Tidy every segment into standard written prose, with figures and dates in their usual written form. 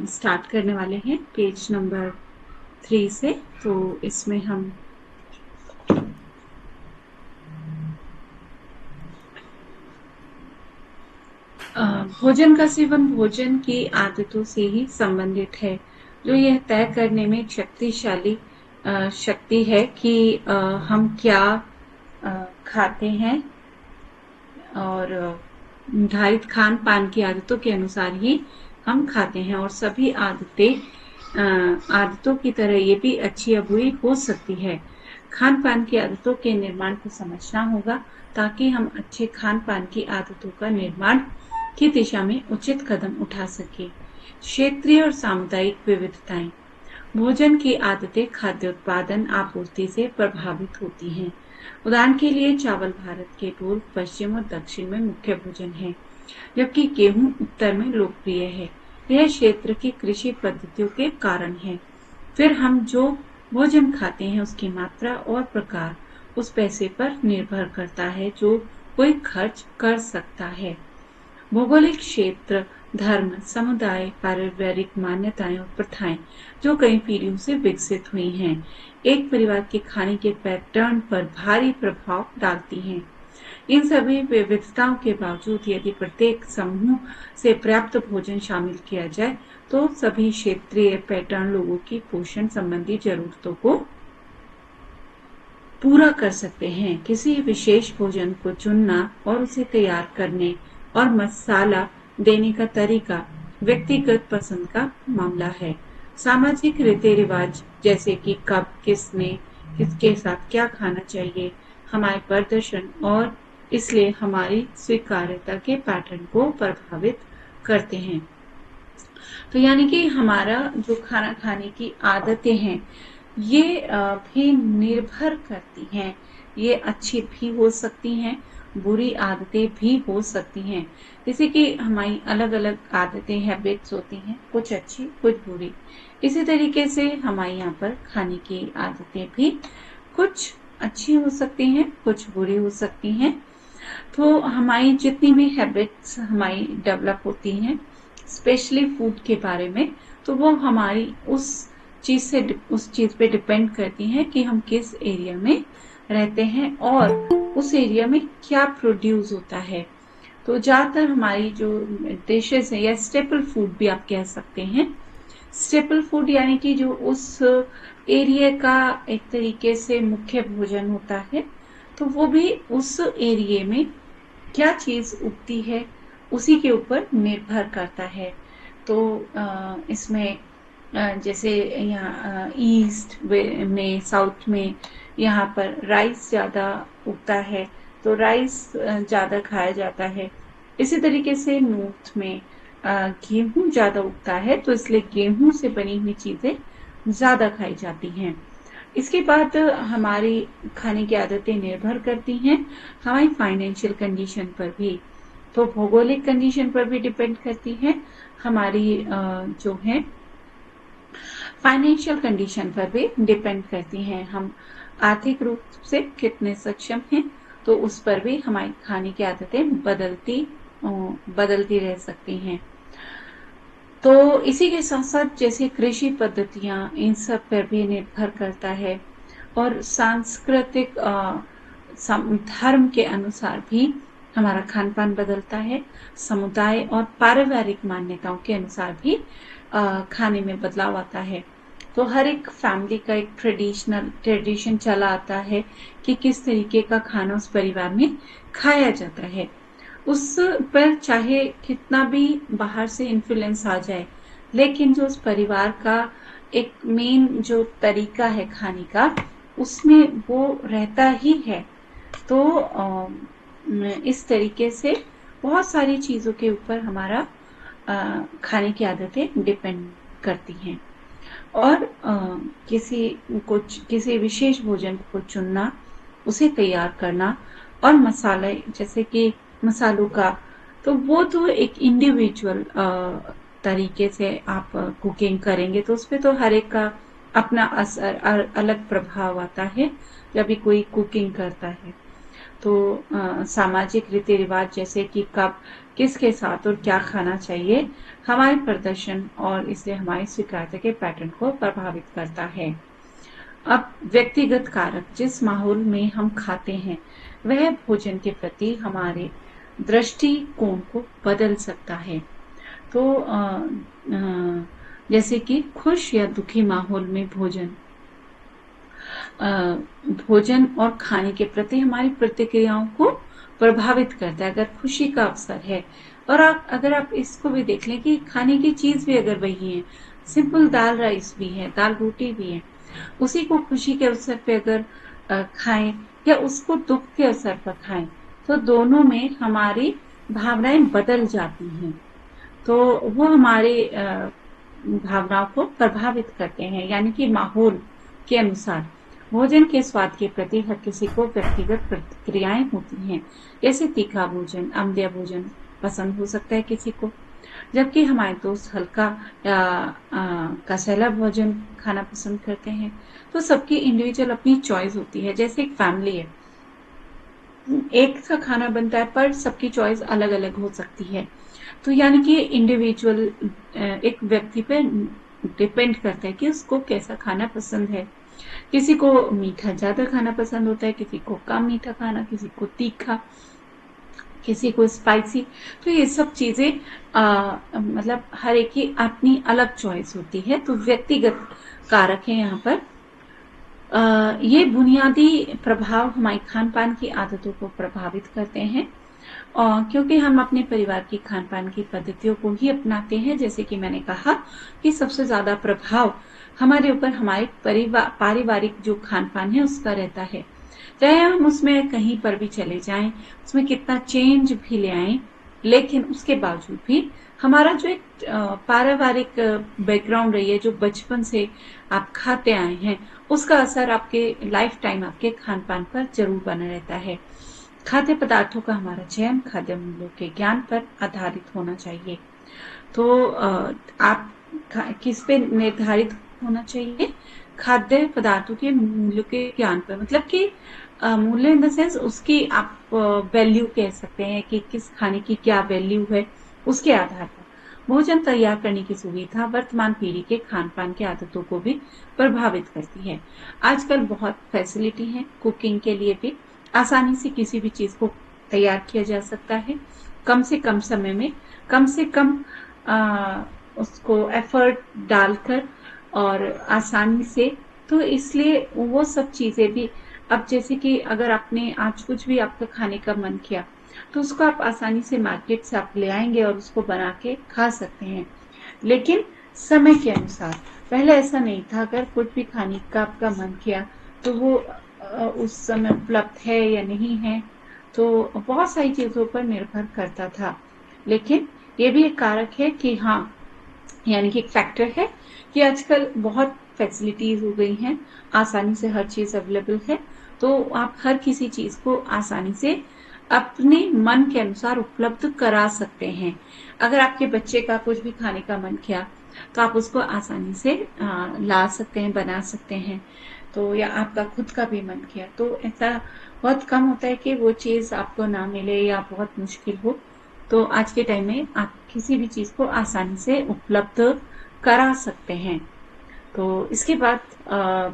Start करने वाले हैं पेज नंबर 3 से। तो इसमें हम भोजन का सेवन भोजन की आदतों से ही संबंधित है, जो यह तय करने में शक्तिशाली शक्ति है कि हम क्या खाते हैं और निर्धारित खान पान की आदतों के अनुसार ही हम खाते हैं। और सभी आदतों की तरह ये भी अच्छी या बुरी हो सकती है। खान पान की आदतों के निर्माण को समझना होगा ताकि हम अच्छे खान पान की आदतों का निर्माण की दिशा में उचित कदम उठा सके। क्षेत्रीय और सामुदायिक विविधताएं। भोजन की आदतें खाद्य उत्पादन आपूर्ति से प्रभावित होती हैं। उदाहरण के लिए चावल भारत के पूर्व, पश्चिम और दक्षिण में मुख्य भोजन है, जबकि गेहूं उत्तर में लोकप्रिय है। यह क्षेत्र की कृषि पद्धतियों के कारण है। फिर हम जो भोजन खाते हैं उसकी मात्रा और प्रकार उस पैसे पर निर्भर करता है जो कोई खर्च कर सकता है। भौगोलिक क्षेत्र, धर्म, समुदाय, पारिवारिक मान्यताएं और प्रथाएं जो कई पीढ़ियों से विकसित हुई हैं, एक परिवार के खाने के पैटर्न पर भारी प्रभाव डालती हैं। इन सभी विविधताओं के बावजूद यदि प्रत्येक समूह से पर्याप्त भोजन शामिल किया जाए तो सभी क्षेत्रीय पैटर्न लोगों की पोषण संबंधी जरूरतों को पूरा कर सकते हैं। किसी विशेष भोजन को चुनना और उसे तैयार करने और मसाला देने का तरीका व्यक्तिगत पसंद का मामला है। सामाजिक रीति रिवाज जैसे कि कब, किसने, किसके साथ क्या खाना चाहिए, हमारे प्रदर्शन और इसलिए हमारी स्वीकार्यता के पैटर्न को प्रभावित करते हैं। तो यानी कि हमारा जो खाना खाने की आदतें हैं ये भी निर्भर करती हैं। ये अच्छी भी हो सकती हैं, बुरी आदतें भी हो सकती हैं। जैसे कि हमारी अलग अलग आदतें, हैबिट्स होती हैं, कुछ अच्छी कुछ बुरी। इसी तरीके से हमारे यहाँ पर खाने की आदतें भी कुछ अच्छी हो सकती हैं, कुछ बुरी हो सकती हैं। तो हमारी जितनी भी हैबिट्स हमारी डेवलप होती हैं स्पेशली फूड के बारे में, तो वो हमारी उस चीज पे डिपेंड करती हैं कि हम किस एरिया में रहते हैं और उस एरिया में क्या प्रोड्यूस होता है। तो ज्यादातर हमारी जो डिशेस है या स्टेपल फूड भी आप कह सकते हैं, स्टेपल फूड यानी कि जो उस एरिया का एक तरीके से मुख्य भोजन होता है, तो वो भी उस एरिया में क्या चीज उगती है उसी के ऊपर निर्भर करता है। तो इसमें जैसे यहाँ ईस्ट में, साउथ में यहाँ पर राइस ज्यादा उगता है तो राइस ज्यादा खाया जाता है। इसी तरीके से नॉर्थ में गेहूं ज्यादा उगता है तो इसलिए गेहूं से बनी हुई चीजें ज्यादा खाई जाती हैं। इसके बाद हमारी खाने की आदतें निर्भर करती हैं हमारी फाइनेंशियल कंडीशन पर भी। तो भौगोलिक कंडीशन पर भी डिपेंड करती है, हमारी जो है फाइनेंशियल कंडीशन पर भी डिपेंड करती हैं। हम आर्थिक रूप से कितने सक्षम हैं तो उस पर भी हमारी खाने की आदतें बदलती रह सकती हैं। तो इसी के साथ साथ जैसे कृषि पद्धतियां, इन सब पर भी निर्भर करता है और सांस्कृतिक धर्म के अनुसार भी हमारा खान पान बदलता है। समुदाय और पारिवारिक मान्यताओं के अनुसार भी खाने में बदलाव आता है। तो हर एक फैमिली का एक ट्रेडिशन चला आता है कि किस तरीके का खाना उस परिवार में खाया जाता है। उस पर चाहे कितना भी बाहर से इन्फ्लुएंस आ जाए, लेकिन जो उस परिवार का एक मेन जो तरीका है खाने का, उसमें वो रहता ही है। तो इस तरीके से बहुत सारी चीजों के ऊपर हमारा खाने की आदतें डिपेंड करती हैं। और किसी विशेष भोजन को चुनना, उसे तैयार करना और मसाले जैसे कि मसालों का, तो वो तो एक इंडिविजुअल तरीके से आप कुकिंग करेंगे तो उसपे तो हर एक का अपना असर अलग प्रभाव आता है जब भी कोई कुकिंग करता है। तो सामाजिक रीति रिवाज जैसे कि कब, किसके साथ और क्या खाना चाहिए हमारे प्रदर्शन और इससे हमारी स्वीकार्यता के पैटर्न को प्रभावित करता है। अब व्यक्तिगत कारक, जिस माहौल में हम खाते हैं वह भोजन के प्रति हमारे दृष्टिकोण को बदल सकता है। तो जैसे कि खुश या दुखी माहौल में भोजन और खाने के प्रति हमारी प्रतिक्रियाओं को प्रभावित करता है। अगर खुशी का अवसर है और अगर आप इसको भी देख लें कि खाने की चीज भी अगर वही है, सिंपल दाल राइस भी है, दाल रोटी भी है, उसी को खुशी के अवसर पे अगर खाएं या उसको दुख के अवसर पर खाएं, तो दोनों में हमारी भावनाएं बदल जाती हैं। तो वो हमारे भावनाओं को प्रभावित करते हैं। यानी कि माहौल के अनुसार भोजन के स्वाद के प्रति हर किसी को व्यक्तिगत प्रतिक्रियाएं होती हैं। जैसे तीखा भोजन, अम्लीय भोजन पसंद हो सकता है किसी को, जबकि हमारे दोस्त हल्का या कसैला भोजन खाना पसंद करते हैं। तो सबकी इंडिविजुअल अपनी चॉइस होती है। जैसे एक फैमिली है, एक सा खाना बनता है पर सबकी चॉइस अलग अलग हो सकती है। तो यानी कि इंडिविजुअल एक व्यक्ति पे डिपेंड करता है कि उसको कैसा खाना पसंद है। किसी को मीठा ज्यादा खाना पसंद होता है, किसी को कम मीठा खाना, किसी को तीखा, किसी को स्पाइसी। तो ये सब चीजें मतलब हर एक की अपनी अलग चॉइस होती है। तो व्यक्तिगत कारक है यहाँ पर। ये बुनियादी प्रभाव हमारी खान पान की आदतों को प्रभावित करते हैं, क्योंकि हम अपने परिवार की खान पान की पद्धतियों को ही अपनाते हैं। जैसे कि मैंने कहा कि सबसे ज्यादा प्रभाव हमारे ऊपर हमारे पारिवारिक जो खान पान है उसका रहता है। चाहे हम उसमें कहीं पर भी चले जाएं, उसमें कितना चेंज भी ले आए, लेकिन उसके बावजूद भी हमारा जो एक पारिवारिक बैकग्राउंड रही है, जो बचपन से आप खाते आए हैं, उसका असर आपके लाइफ टाइम आपके खान पान पर जरूर बना रहता है। खाद्य पदार्थों का हमारा चयन खाद्य मूल्यों के ज्ञान पर आधारित होना चाहिए। तो आप किस पे निर्धारित होना चाहिए? खाद्य पदार्थों के मूल्यों के ज्ञान पर, मतलब कि मूल्य इन द सेंस उसकी आप वैल्यू कह सकते हैं कि किस खाने की क्या वैल्यू है, उसके आधार पर भोजन तैयार करने की सुविधा वर्तमान पीढ़ी के खान पान की आदतों को भी प्रभावित करती है। आजकल बहुत फैसिलिटी है कुकिंग के लिए भी, आसानी से किसी भी चीज को तैयार किया जा सकता है, कम से कम समय में, कम से कम उसको एफर्ट डालकर और आसानी से। तो इसलिए वो सब चीजें भी, अब जैसे कि अगर आपने आज कुछ भी आपका खाने का मन किया, तो उसको आप आसानी से मार्केट से आप ले आएंगे और उसको बना के खा सकते हैं, लेकिन समय के अनुसार। पहले ऐसा नहीं था, अगर कुछ भी खाने का आपका मन किया तो वो उस समय उपलब्ध है या नहीं है, तो बहुत सारी चीजों पर निर्भर करता था। लेकिन ये भी एक कारक है कि हाँ, यानी कि एक फैक्टर है कि आजकल बहुत फैसिलिटीज हो गई हैं, आसानी से हर चीज अवेलेबल है, तो आप हर किसी चीज को आसानी से अपने मन के अनुसार उपलब्ध करा सकते हैं। अगर आपके बच्चे का कुछ भी खाने का मन किया तो आप उसको आसानी से ला सकते हैं, बना सकते हैं। तो या आपका खुद का भी मन किया, तो ऐसा बहुत कम होता है कि वो चीज आपको ना मिले या बहुत मुश्किल हो। तो आज के टाइम में आप किसी भी चीज को आसानी से उपलब्ध करा सकते हैं। तो इसके बाद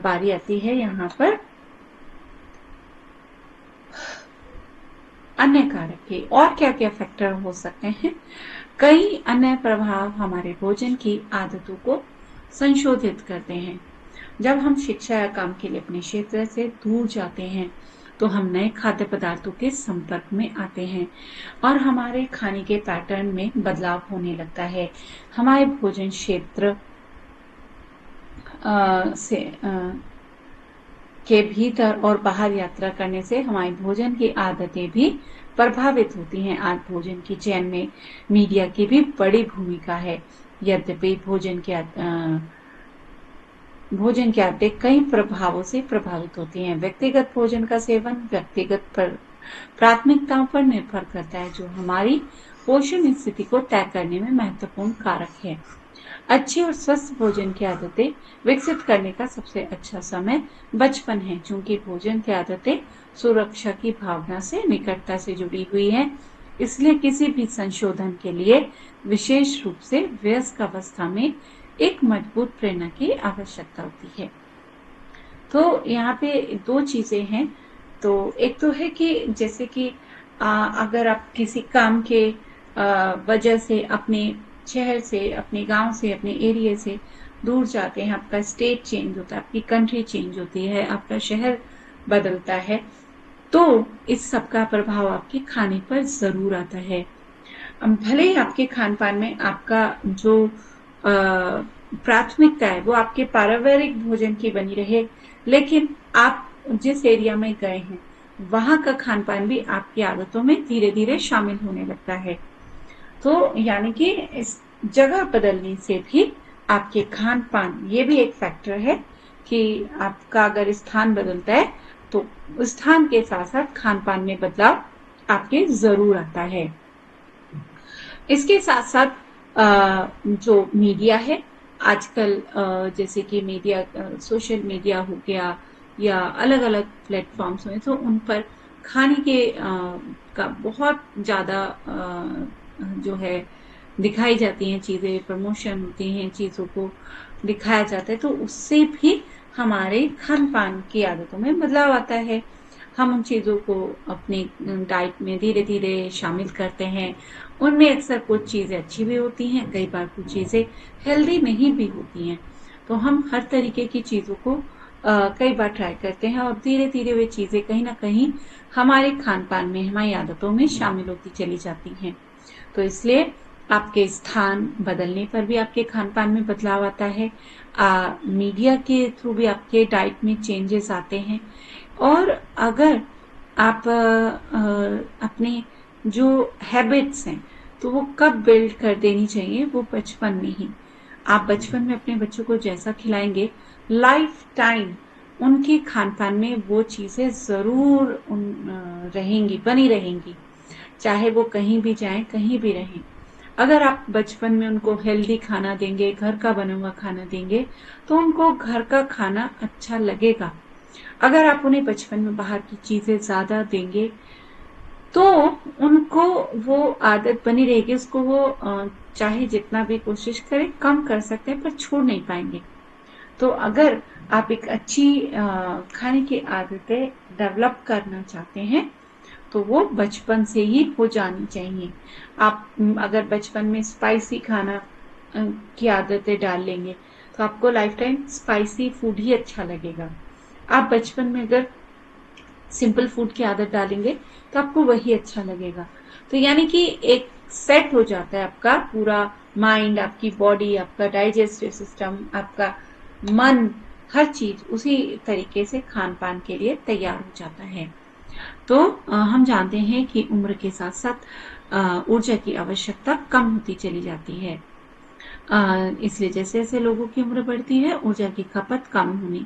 बारी आती है यहाँ पर अन्य कारक के, और क्या क्या फैक्टर हो सकते हैं। कई अन्य प्रभाव हमारे भोजन की आदतों को संशोधित करते हैं। जब हम शिक्षा या काम के लिए अपने क्षेत्र से दूर जाते हैं, तो हम नए खाद्य पदार्थों के संपर्क में आते हैं और हमारे खाने के पैटर्न में बदलाव होने लगता है। हमारे भोजन क्षेत्र से के भीतर और बाहर यात्रा करने से हमारी भोजन की आदतें भी प्रभावित होती हैं। आज भोजन की चयन में मीडिया की भी बड़ी भूमिका है। यद्यपि भोजन की आदतें कई प्रभावों से प्रभावित होती हैं। व्यक्तिगत भोजन का सेवन व्यक्तिगत प्राथमिकताओं पर निर्भर करता है, जो हमारी पोषण स्थिति को तय करने में महत्वपूर्ण कारक है। अच्छी और स्वस्थ भोजन की आदतें विकसित करने का सबसे अच्छा समय बचपन है, क्योंकि भोजन की आदतें सुरक्षा की भावना से निकटता से जुड़ी हुई है। इसलिए किसी भी संशोधन के लिए विशेष रूप से वयस्क अवस्था में एक मजबूत प्रेरणा की आवश्यकता होती है। तो यहाँ पे दो चीजें हैं। तो एक तो है कि जैसे कि अगर आप किसी काम के वजह से अपने शहर से, अपने गांव से, अपने एरिया से दूर जाते हैं, आपका स्टेट चेंज होता है, आपकी कंट्री चेंज होती है, आपका शहर बदलता है, तो इस सब का प्रभाव आपके खाने पर जरूर आता है। भले ही आपके खान पान में आपका जो प्राथमिकता है वो आपके पारिवारिक भोजन की बनी रहे, लेकिन आप जिस एरिया में गए हैं वहां का खान पान भी आपकी आदतों में धीरे धीरे शामिल होने लगता है। तो यानी कि इस जगह बदलने से भी आपके खान पान, ये भी एक फैक्टर है कि आपका अगर स्थान बदलता है तो स्थान के साथ साथ खान पान में बदलाव आपके जरूर आता है। इसके साथ साथ जो मीडिया है आजकल, जैसे कि मीडिया, सोशल मीडिया हो गया या अलग अलग प्लेटफॉर्म्स हुए, तो उन पर खाने के का बहुत ज्यादा जो है दिखाई जाती हैं चीजें, प्रमोशन होती हैं, चीजों को दिखाया जाता है, तो उससे भी हमारे खान पान की आदतों में बदलाव आता है। हम उन चीजों को अपने डाइट में धीरे धीरे शामिल करते हैं। उनमें अक्सर कुछ चीजें अच्छी भी होती हैं, कई बार कुछ चीजें हेल्दी नहीं भी होती हैं। तो हम हर तरीके की चीजों को कई बार ट्राई करते हैं और धीरे धीरे वे चीजें कहीं ना कहीं हमारे खान पान में, हमारी आदतों में शामिल होती चली जाती हैं। तो इसलिए आपके स्थान बदलने पर भी आपके खान पान में बदलाव आता है। मीडिया के थ्रू भी आपके डाइट में चेंजेस आते हैं। और अगर आप अपने जो हैबिट्स हैं तो वो कब बिल्ड कर देनी चाहिए, वो बचपन में ही। आप बचपन में अपने बच्चों को जैसा खिलाएंगे, लाइफ टाइम उनके खान पान में वो चीजें जरूर रहेंगी, बनी रहेंगी, चाहे वो कहीं भी जाएं, कहीं भी रहें। अगर आप बचपन में उनको हेल्दी खाना देंगे, घर का बना हुआ खाना देंगे, तो उनको घर का खाना अच्छा लगेगा। अगर आप उन्हें बचपन में बाहर की चीजें ज्यादा देंगे तो उनको वो आदत बनी रहेगी, उसको वो चाहे जितना भी कोशिश करें कम कर सकते हैं पर छोड़ नहीं पाएंगे। तो अगर आप एक अच्छी खाने की आदतें डेवलप करना चाहते हैं तो वो बचपन से ही हो जानी चाहिए। आप अगर बचपन में स्पाइसी खाना की आदतें डाल लेंगे तो आपको लाइफ टाइम स्पाइसी फूड ही अच्छा लगेगा। आप बचपन में अगर सिंपल फूड की आदत डालेंगे तो आपको वही अच्छा लगेगा। तो यानी कि एक सेट हो जाता है आपका पूरा माइंड, आपकी बॉडी, आपका डाइजेस्टिव सिस्टम, आपका मन, हर चीज उसी तरीके से खान पान के लिए तैयार हो जाता है। तो हम जानते हैं कि उम्र के साथ साथ ऊर्जा की आवश्यकता कम होती चली जाती है। इसलिए जैसे जैसे लोगों की उम्र बढ़ती है, ऊर्जा की खपत कम होने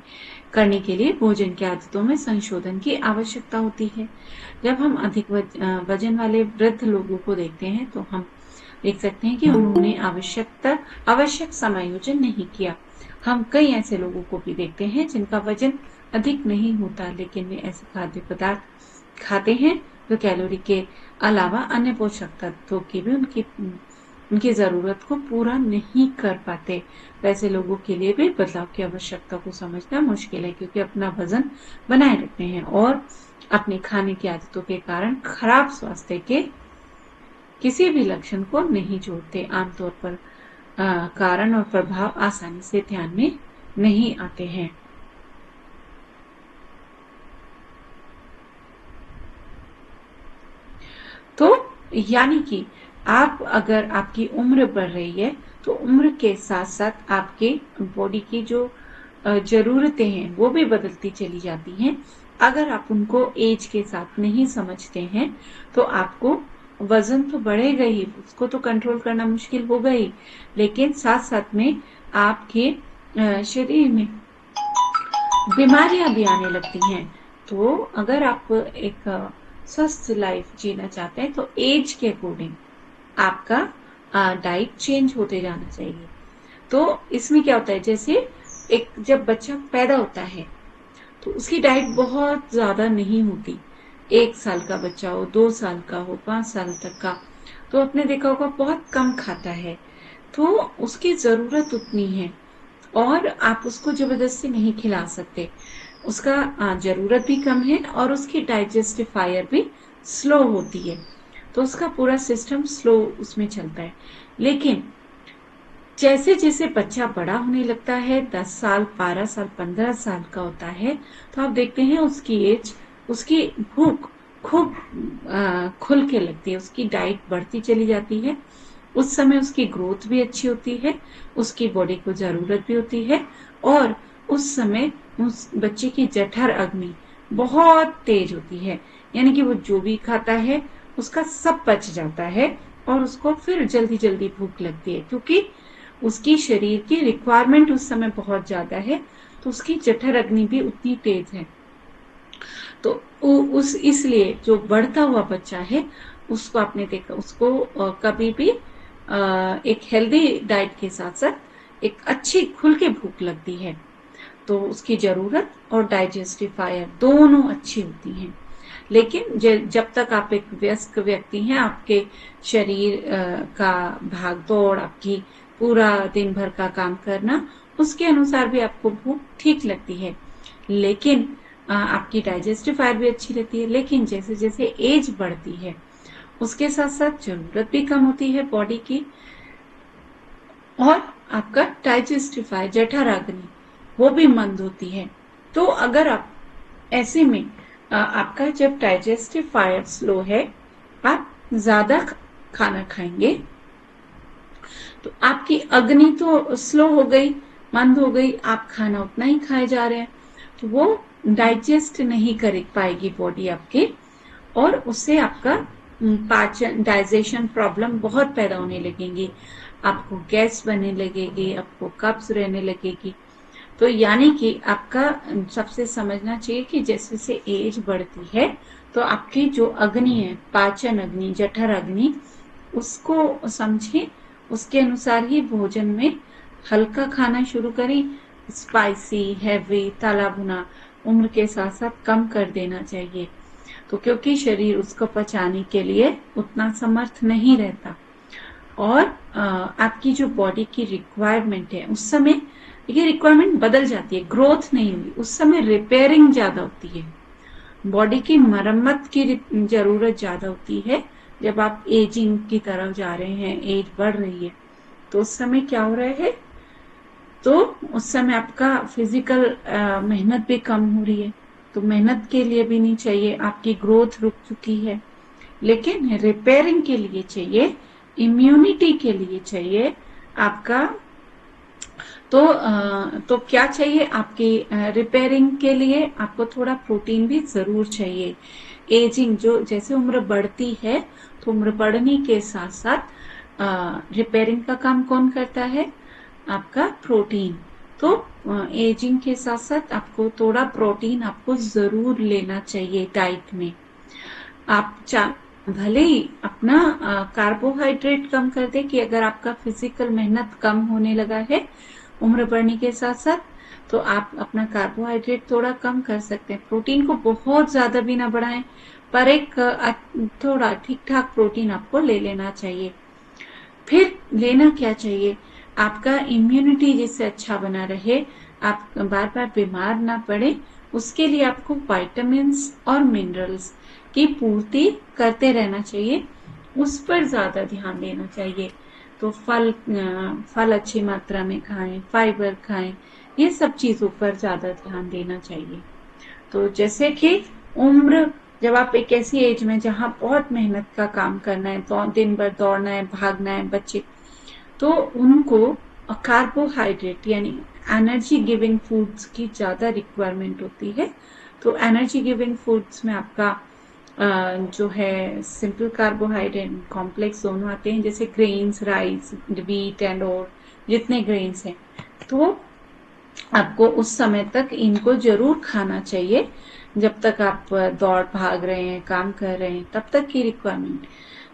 करने के लिए भोजन की आदतों में संशोधन की आवश्यकता होती है। जब हम अधिक वजन वाले वृद्ध लोगों को देखते हैं तो हम देख सकते हैं कि उन्होंने आवश्यक समायोजन नहीं किया। हम कई ऐसे लोगों को भी देखते हैं जिनका वजन अधिक नहीं होता, लेकिन वे ऐसे खाद्य पदार्थ खाते हैं जो कैलोरी के अलावा अन्य पोषक तत्वों की भी उनकी जरूरत को पूरा नहीं कर पाते। वैसे लोगों के लिए भी बदलाव की आवश्यकता को समझना मुश्किल है, क्योंकि अपना वजन बनाए रखते हैं और अपने खाने की आदतों के कारण खराब स्वास्थ्य के किसी भी लक्षण को नहीं जोड़ते। आमतौर पर कारण और प्रभाव आसानी से ध्यान में नहीं आते हैं। तो यानी कि आप, अगर आपकी उम्र बढ़ रही है तो उम्र के साथ साथ आपके बॉडी की जो जरूरतें हैं वो भी बदलती चली जाती हैं। अगर आप उनको एज के साथ नहीं समझते हैं तो आपको वजन तो बढ़ेगा ही, उसको तो कंट्रोल करना मुश्किल होगा ही, लेकिन साथ साथ में आपके शरीर में बीमारियां भी आने लगती हैं। तो अगर आप एक स्वस्थ लाइफ जीना चाहते हैं तो एज के अकॉर्डिंग आपका डाइट चेंज होते जाना चाहिए। तो इसमें क्या होता है, जैसे जब बच्चा पैदा होता है तो उसकी डाइट बहुत ज्यादा नहीं होती, 1 साल का बच्चा हो, 2 साल का हो, 5 साल तक का, तो आपने देखा होगा बहुत कम खाता है। तो उसकी ज़रूरत उतनी है और आप उसको ज़बरदस्ती नहीं खिला सकते। उसका ज़रूरत भी कम है और उसकी डाइजेस्टिफायर भी स्लो होती है, तो उसका पूरा सिस्टम स्लो उसमें चलता है। लेकिन जैसे-जैसे बच्चा बड़ा होने लगता है, 10 साल, 12 साल, 15 साल का होता है, तो आप देखते हैं उसकी भूख खूब खुल के लगती है, उसकी डाइट बढ़ती चली जाती है। उस समय उसकी ग्रोथ भी अच्छी होती है, उसकी बॉडी को ज़रूरत भी होती है और उस समय उस बच्चे की जठर अग्नि बहुत तेज होती है, यानी कि वो जो भी खाता है, उसका सब पच जाता है और उसको फिर जल्दी-जल्दी भूख लगती है, क्योंकि उसकी शरीर की रिक्वायरमेंट उस समय बहुत ज़्यादा है, तो उसकी जठर अग्नि भी उतनी तेज है। तो उस इसलिए जो बढ़ता हुआ बच्चा है, उसको आपने देखा, उसको कभी भी एक हेल्दी डाइट के साथ-साथ एक अच्छी खुल के भूख लगती है, तो उसकी ज़रूरत और डाइजेस्टिफायर दोनों अच्छी होती हैं। लेकिन जब तक आप एक वयस्क व्यक्ति हैं, आपके शरीर का भाग-दौड़, आपकी पूरा दिन भर का काम करना, उसके अनुसार भी आपको भूख ठीक लगती है। लेकिन आपकी डाइजेस्टिफायर भी अच्छी रहती है। लेकिन जैसे-जैसे एज बढ़ती है, उसके साथ-साथ ज़रूरत भी कम होती है बॉडी की और आपका डाइजेस्टिफायर, जठराग्नि, वो भी मंद होती है। तो अगर आप ऐसे में आपका जब डाइजेस्टिफायर स्लो है, आप ज़्यादा खाना खाएँगे, तो आपकी अग्नि तो स्लो हो गई, मंद हो गई, आप खाना उतना ही खाए जा रहे हैं, तो वो डाइजेस्ट नहीं कर पाएगी बॉडी आपकी और उससे आपका पाचन डाइजेशन प्रॉब्लम बहुत पैदा होने लगेंगी। आपको गैस बनने लगेगी, आपको कब्ज रहने लगेगी। तो यानी कि आपका सबसे समझना चाहिए कि जैसे-जैसे एज बढ़ती है, तो आपकी जो अग्नि है, पाचन अग्नि, जठर अग्नि, उसको समझें, उसके अनुसार ही भोजन में हल्का खाना शुरू करें। स्पाइसी, हेवी, तला भुना उम्र के साथ-साथ कम कर देना चाहिए। तो क्योंकि शरीर उसको पचाने के लिए उतना समर्थ नहीं रहता और आपकी जो बॉडी की रिक्वायरमेंट है, उस समय ये रिक्वायरमेंट बदल जाती है, ग्रोथ नहीं हुई, उस समय रिपेयरिंग ज़्यादा होती है, बॉडी की मरम्मत की ज़रूरत ज़्यादा होती है। जब आप एजिंग की तरफ जा रहे हैं, एज बढ़ रही है, तो उस समय क्या हो रहा है, तो उस समय आपका फिजिकल मेहनत भी कम हो रही है, तो मेहनत के लिए भी नहीं चाहिए, आपकी ग्रोथ रुक चुकी है, लेकिन रिपेयरिंग के लिए चाहिए, इम्यूनिटी के लिए चाहिए आपका। तो क्या चाहिए आपकी रिपेयरिंग के लिए, आपको थोड़ा प्रोटीन भी ज़रूर चाहिए। एजिंग जो जैसे उम्र बढ़ती है, तो उम्र बढ़ने के साथ-साथ रिपेयरिंग का काम कौन करता है? आपका प्रोटीन। तो एजिंग के साथ-साथ आपको थोड़ा प्रोटीन आपको ज़रूर लेना चाहिए डाइट में। आप भले ही अपना कार्बोहाइड्रेट कम कर दें कि अगर आपका फिजिकल मेहनत कम होने लगा है उम्र बढ़ने के साथ-साथ, तो आप अपना कार्बोहाइड्रेट थोड़ा कम कर सकते हैं। प्रोटीन को बहुत ज़्यादा भी ना बढ़ाएँ, पर एक थोड़ा ठीक-ठाक प्रोटीन आपको ले लेना चाहिए। फिर लेना क्या चाहिए? आपका इम्यूनिटी जिससे अच्छा बना रहे, आप बार-बार बीमार ना पड़े, उसके लिए आपको विटामिन्स और मिनरल्स की पूर्ति करते रहना चाहिए, उस पर ज़्यादा ध्यान देना चाहिए। तो फल अच्छी मात्रा में खाएँ, फाइबर खाएँ, ये सब चीज़ों पर ज़्यादा ध्यान देना चाहिए। तो जैसे कि उम्र, जब आप एक ऐसी एज में जहाँ बहुत मेहनत का काम करना है, तो दिन भर दौड़ना है, भागना है बच्चे, तो उनको कार्बोहाइड्रेट यानी एनर्जी गिविंग फूड्स की ज़्यादा रिक्वायरमेंट होती है। तो एनर्जी गिविंग फूड्स में आपका जो है सिंपल कार्बोहाइड्रेट, कॉम्प्लेक्स दोनों आते हैं, जैसे ग्रेन्स, राइस, व्हीट एंड और जितने ग्रेन्स हैं, तो आपको उस समय तक इनको ज़रूर खाना चाहिए, जब तक आप दौड़ भाग रहे हैं, काम कर रहे हैं, तब तक की रिक्वायरमेंट।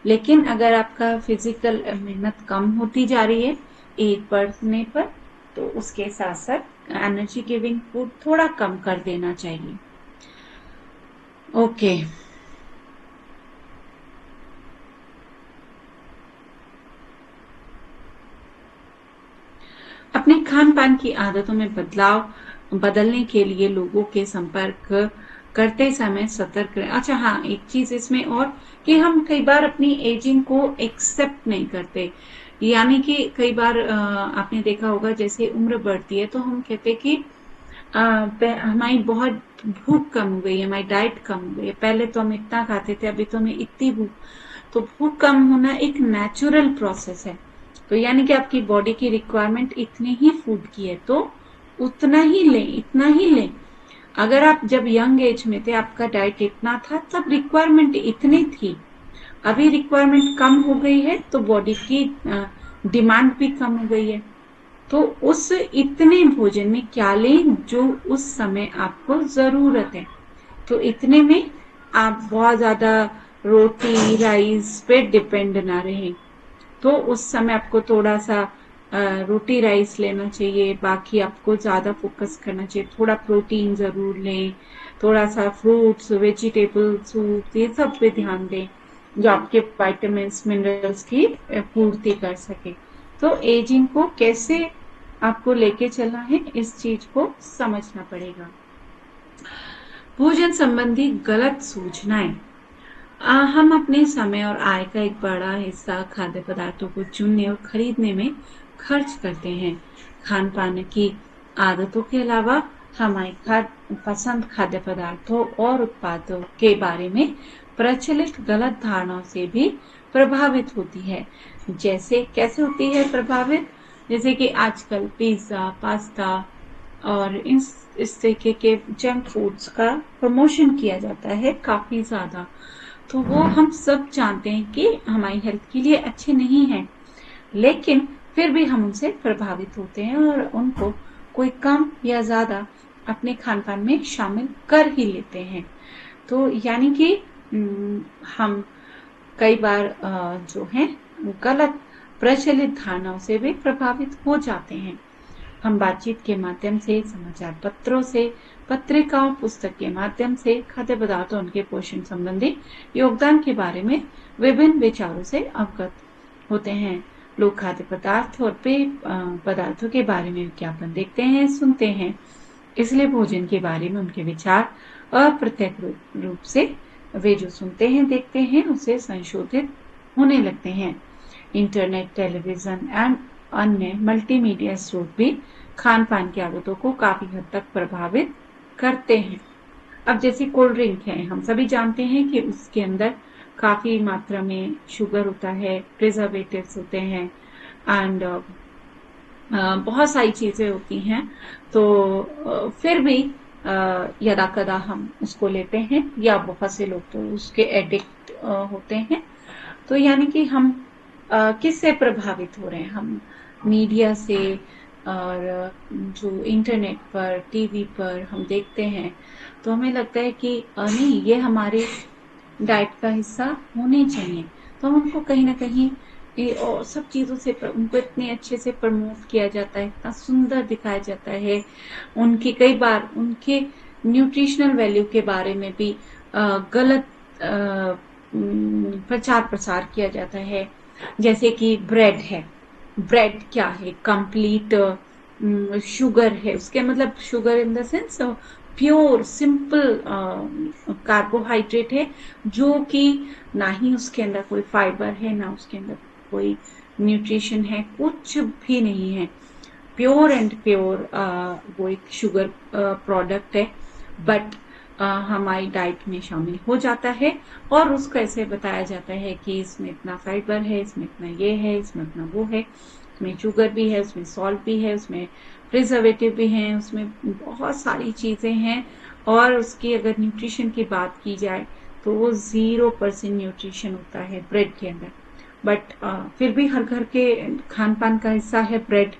लेकिन अगर आपका फिजिकल मेहनत कम होती जा रही है एज बढ़ने पर, तो उसके साथ-साथ एनर्जी गिविंग फूड थोड़ा कम कर देना चाहिए। ओके, अपने खान-पान की आदतों में बदलाव बदलने के लिए लोगों के संपर्क करते समय सतर्क रहें। अच्छा हाँ, एक चीज़ इसमें और कि हम कई बार अपनी एजिंग को एक्सेप्ट नहीं करते। यानी कि कई बार आपने देखा होगा जैसे उम्र बढ़ती है तो हम कहते हैं कि हमारी बहुत भूख कम हो गई है, हमारी डाइट कम हो गई है। पहले तो हम इतना खाते थे, अभी तो हमें इतनी भूख। तो भूख कम होना एक नेचुरल प्रोसेस है। तो यानी कि आपकी बॉडी की रिक्वायरमेंट इतनी ही फूड की है, तो उतना ही लें, इतना ही लें। अगर आप जब यंग एज में थे, आपका डाइट इतना था, तब रिक्वायरमेंट इतनी थी। अभी रिक्वायरमेंट कम हो गई है, तो बॉडी की डिमांड भी कम हो गई है। तो उस इतने भोजन में क्या लें जो उस समय आपको जरूरत है। तो इतने में आप बहुत ज्यादा रोटी राइस पे डिपेंड ना रहें। तो उस समय आपको थोड़ा सा रोटी राइस लेना चाहिए, बाकी आपको ज्यादा फोकस करना चाहिए। थोड़ा प्रोटीन जरूर लें, थोड़ा सा फ्रूट्स वेजिटेबल सूप ये सब पे ध्यान दें जो आपके विटामिन्स मिनरल्स की पूर्ति कर सके। तो एजिंग को कैसे आपको लेके चलना है, इस चीज को समझना पड़ेगा। भोजन संबंधी गलत सूचनाएं। हम अपने समय और आय का एक बड़ा हिस्सा खाद्य पदार्थों को चुनने और खरीदने में खर्च करते हैं। खान पान की आदतों के अलावा हमारी पसंद खाद्य पदार्थों और उत्पादों के बारे में प्रचलित गलत धारणाओं से भी प्रभावित होती है। जैसे कैसे होती है प्रभावित? जैसे कि आजकल पिज्जा पास्ता और इस तरीके के जंक फूड्स का प्रमोशन किया जाता है काफी ज्यादा। तो वो हम सब जानते हैं कि हमारी हेल्थ के लिए अच्छे नहीं है, लेकिन फिर भी हम उनसे प्रभावित होते हैं और उनको कोई कम या ज्यादा अपने खान पान में शामिल कर ही लेते हैं। तो यानी कि हम कई बार जो है गलत प्रचलित धारणाओं से भी प्रभावित हो जाते हैं। हम बातचीत के माध्यम से, समाचार पत्रों से, पत्रिकाओं पुस्तक के माध्यम से खाद्य पदार्थों उनके पोषण संबंधी योगदान के बारे में विभिन्न विचारों से अवगत होते हैं। लोग खाद्य पदार्थ और पेय पदार्थों के बारे में विज्ञापन देखते हैं, सुनते हैं, इसलिए भोजन के बारे में उनके विचार अप्रत्यक्ष रूप से वे जो सुनते हैं देखते हैं उसे संशोधित होने लगते हैं। इंटरनेट टेलीविजन एंड अन्य मल्टीमीडिया स्रोत भी खान पान की आदतों को काफी हद तक प्रभावित करते हैं। अब जैसे कोल्ड ड्रिंक है, हम सभी जानते हैं कि उसके अंदर काफी मात्रा में शुगर होता है, प्रिजर्वेटिव्स होते हैं एंड बहुत सारी चीजें होती हैं। तो फिर भी यदा कदा हम उसको लेते हैं या बहुत से लोग तो उसके एडिक्ट होते हैं। तो यानी कि हम किससे प्रभावित हो रहे हैं? हम मीडिया से और जो इंटरनेट पर टीवी पर हम देखते हैं तो हमें लगता है कि नहीं ये हमारे डाइट का हिस्सा होने चाहिए। तो हम उनको कहीं ना कहीं और सब चीजों से उनको इतने अच्छे से प्रमोट किया जाता है, इतना सुंदर दिखाया जाता है। उनकी कई बार उनके न्यूट्रिशनल वैल्यू के बारे में भी गलत प्रचार प्रसार किया जाता है। जैसे कि ब्रेड है, ब्रेड क्या है? कंप्लीट शुगर है, उसके मतलब sugar in the sense pure simple carbohydrate है, जो कि ना ही उसके अंदर कोई फाइबर है ना उसके अंदर कोई न्यूट्रिशन है, कुछ भी नहीं है। प्योर एंड प्योर वो एक शुगर प्रोडक्ट है, बट हमारी डाइट में शामिल हो जाता है और उसको ऐसे बताया जाता है कि इसमें इतना फाइबर है, इसमें इतना ये है, इसमें इतना वो है, उसमें शुगर भी है, उसमें सॉल्ट भी है, उसमें प्रिजर्वेटिव भी हैं, उसमें बहुत सारी चीजें हैं। और उसकी अगर न्यूट्रिशन की बात की जाए तो वो 0% न्यूट्रिशन होता है ब्रेड के अंदर। बट फिर भी हर घर के खान पान का हिस्सा है ब्रेड।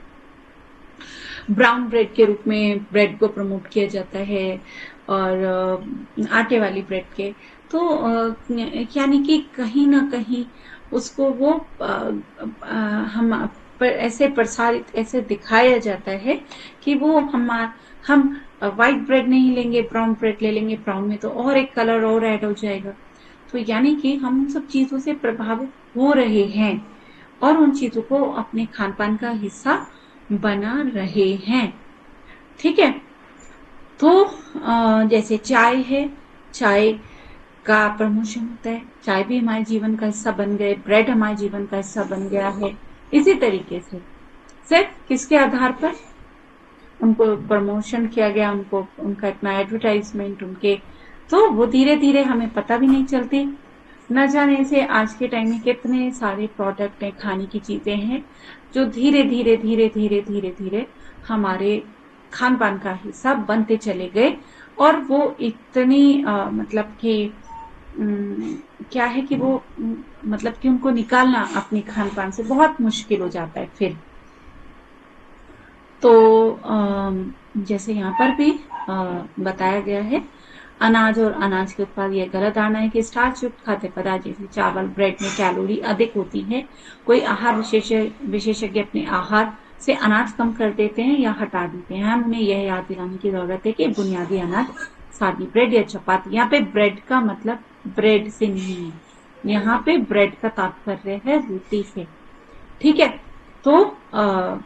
ब्राउन ब्रेड के रूप में ब्रेड को प्रमोट किया जाता है और आटे वाली ब्रेड के। तो यानी कि कहीं ना कहीं उसको वो हम पर ऐसे प्रसारित ऐसे दिखाया जाता है कि वो हम व्हाइट ब्रेड नहीं लेंगे, ब्राउन ब्रेड ले लेंगे, ब्राउन में तो और एक कलर और ऐड हो जाएगा। तो यानी कि हम सब चीजों से प्रभावित हो रहे हैं और उन चीजों को अपने खान पान का हिस्सा बना रहे हैं। ठीक है, तो जैसे चाय है, चाय का प्रमोशन होता है, चाय भी हमारे जीवन का हिस्सा बन गए, ब्रेड हमारे जीवन का हिस्सा बन गया है। इसी तरीके से सिर्फ किसके आधार पर उनको प्रमोशन किया गया, उनको उनका इतना एडवर्टाइजमेंट उनके, तो वो धीरे धीरे हमें पता भी नहीं चलती। न जाने से आज के टाइम में कितने सारे प्रोडक्ट हैं, खाने की चीजें हैं, जो धीरे धीरे धीरे धीरे धीरे धीरे हमारे खान पान का हिस्सा बनते चले गए। और वो इतनी मतलब कि क्या है कि वो मतलब कि उनको निकालना अपने खान पान से बहुत मुश्किल हो जाता है फिर। तो जैसे यहाँ पर भी बताया गया है, अनाज और अनाज के उत्पाद, यह गलत धारणा है कि स्टार्च युक्त खाद्य पदार्थ जैसे चावल, ब्रेड में कैलोरी अधिक होती है। कोई आहार विशेषज्ञ अपने आहार से अनाज कम कर देते हैं या हटा देते हैं। हमें यह याद दिलाने की जरूरत है कि बुनियादी अनाज सादी ब्रेड या चपाती, यहाँ पे ब्रेड का मतलब ब्रेड से नहीं है, यहाँ पे ब्रेड का तात्पर्य है रोटी से। ठीक है, तो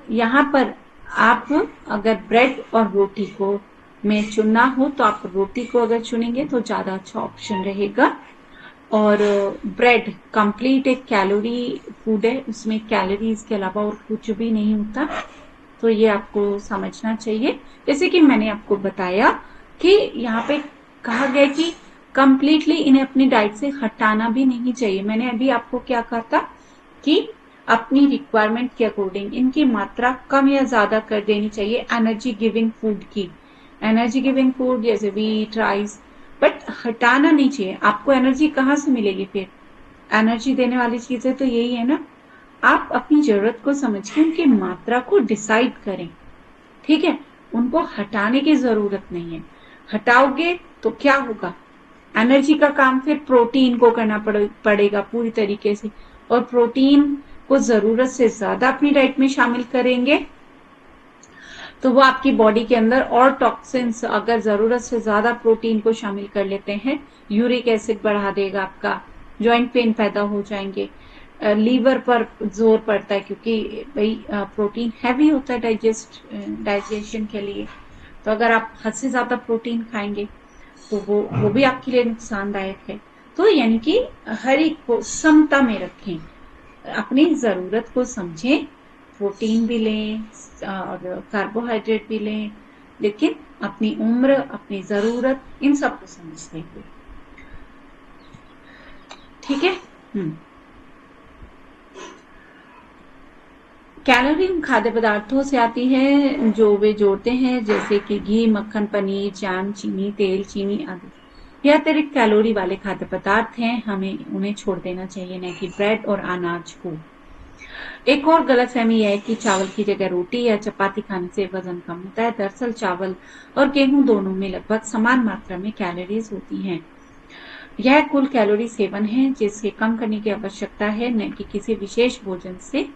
यहाँ पर आप अगर ब्रेड और रोटी को में चुनना हो तो आप रोटी को अगर चुनेंगे तो ज्यादा अच्छा ऑप्शन रहेगा। और ब्रेड कंप्लीट एक कैलोरी फूड है, उसमें कैलोरीज के अलावा और कुछ भी नहीं होता, तो ये आपको समझना चाहिए। जैसे कि मैंने आपको बताया कि यहाँ पे कहा गया कि कंप्लीटली इन्हें अपनी डाइट से हटाना भी नहीं चाहिए। मैंने अभी आपको क्या कहा था कि अपनी रिक्वायरमेंट के अकॉर्डिंग इनकी मात्रा कम या ज्यादा कर देनी चाहिए एनर्जी गिविंग फूड की। एनर्जी गिविंग फूड जैसे व्हीट, राइस, बट हटाना नहीं चाहिए। आपको एनर्जी कहाँ से मिलेगी फिर? एनर्जी देने वाली चीजें तो यही है ना। आप अपनी जरूरत को समझ के उनकी मात्रा को डिसाइड करें। ठीक है, उनको हटाने की जरूरत नहीं है। हटाओगे तो क्या होगा? एनर्जी का काम फिर प्रोटीन को करना पड़ेगा पूरी तरीके से, और प्रोटीन को जरूरत से ज्यादा अपनी डाइट में शामिल करेंगे तो वो आपकी बॉडी के अंदर और टॉक्सिन्स, अगर जरूरत से ज्यादा प्रोटीन को शामिल कर लेते हैं, यूरिक एसिड बढ़ा देगा आपका, जॉइंट पेन पैदा हो जाएंगे, लीवर पर जोर पड़ता है क्योंकि भाई प्रोटीन हैवी होता है डाइजेशन के लिए। तो अगर आप हद से ज्यादा प्रोटीन खाएंगे तो वो भी आपके लिए नुकसानदायक है। तो यानी कि हर एक को समता में रखें, अपनी जरूरत को समझें, प्रोटीन भी लें और कार्बोहाइड्रेट भी लें, लेकिन अपनी उम्र, अपनी जरूरत, इन सबको समझते हुए। ठीक है। कैलोरी उन खाद्य पदार्थों से आती है जो वे जोड़ते हैं, जैसे कि घी, मक्खन, पनीर, जैम, चीनी, तेल, चीनी आदि। यह अतिरिक्त कैलोरी वाले खाद्य पदार्थ हैं, हमें उन्हें छोड़ देना चाहिए, न कि ब्रेड और अनाज को। एक और गलतफहमी यह है कि चावल की जगह रोटी या चपाती खाने से वजन कम होता है। दरअसल चावल और गेहूं दोनों में लगभग समान मात्रा में कैलोरीज होती हैं। यह कुल कैलोरी सेवन है जिसे कम करने की आवश्यकता है, न कि किसी विशेष भोजन से।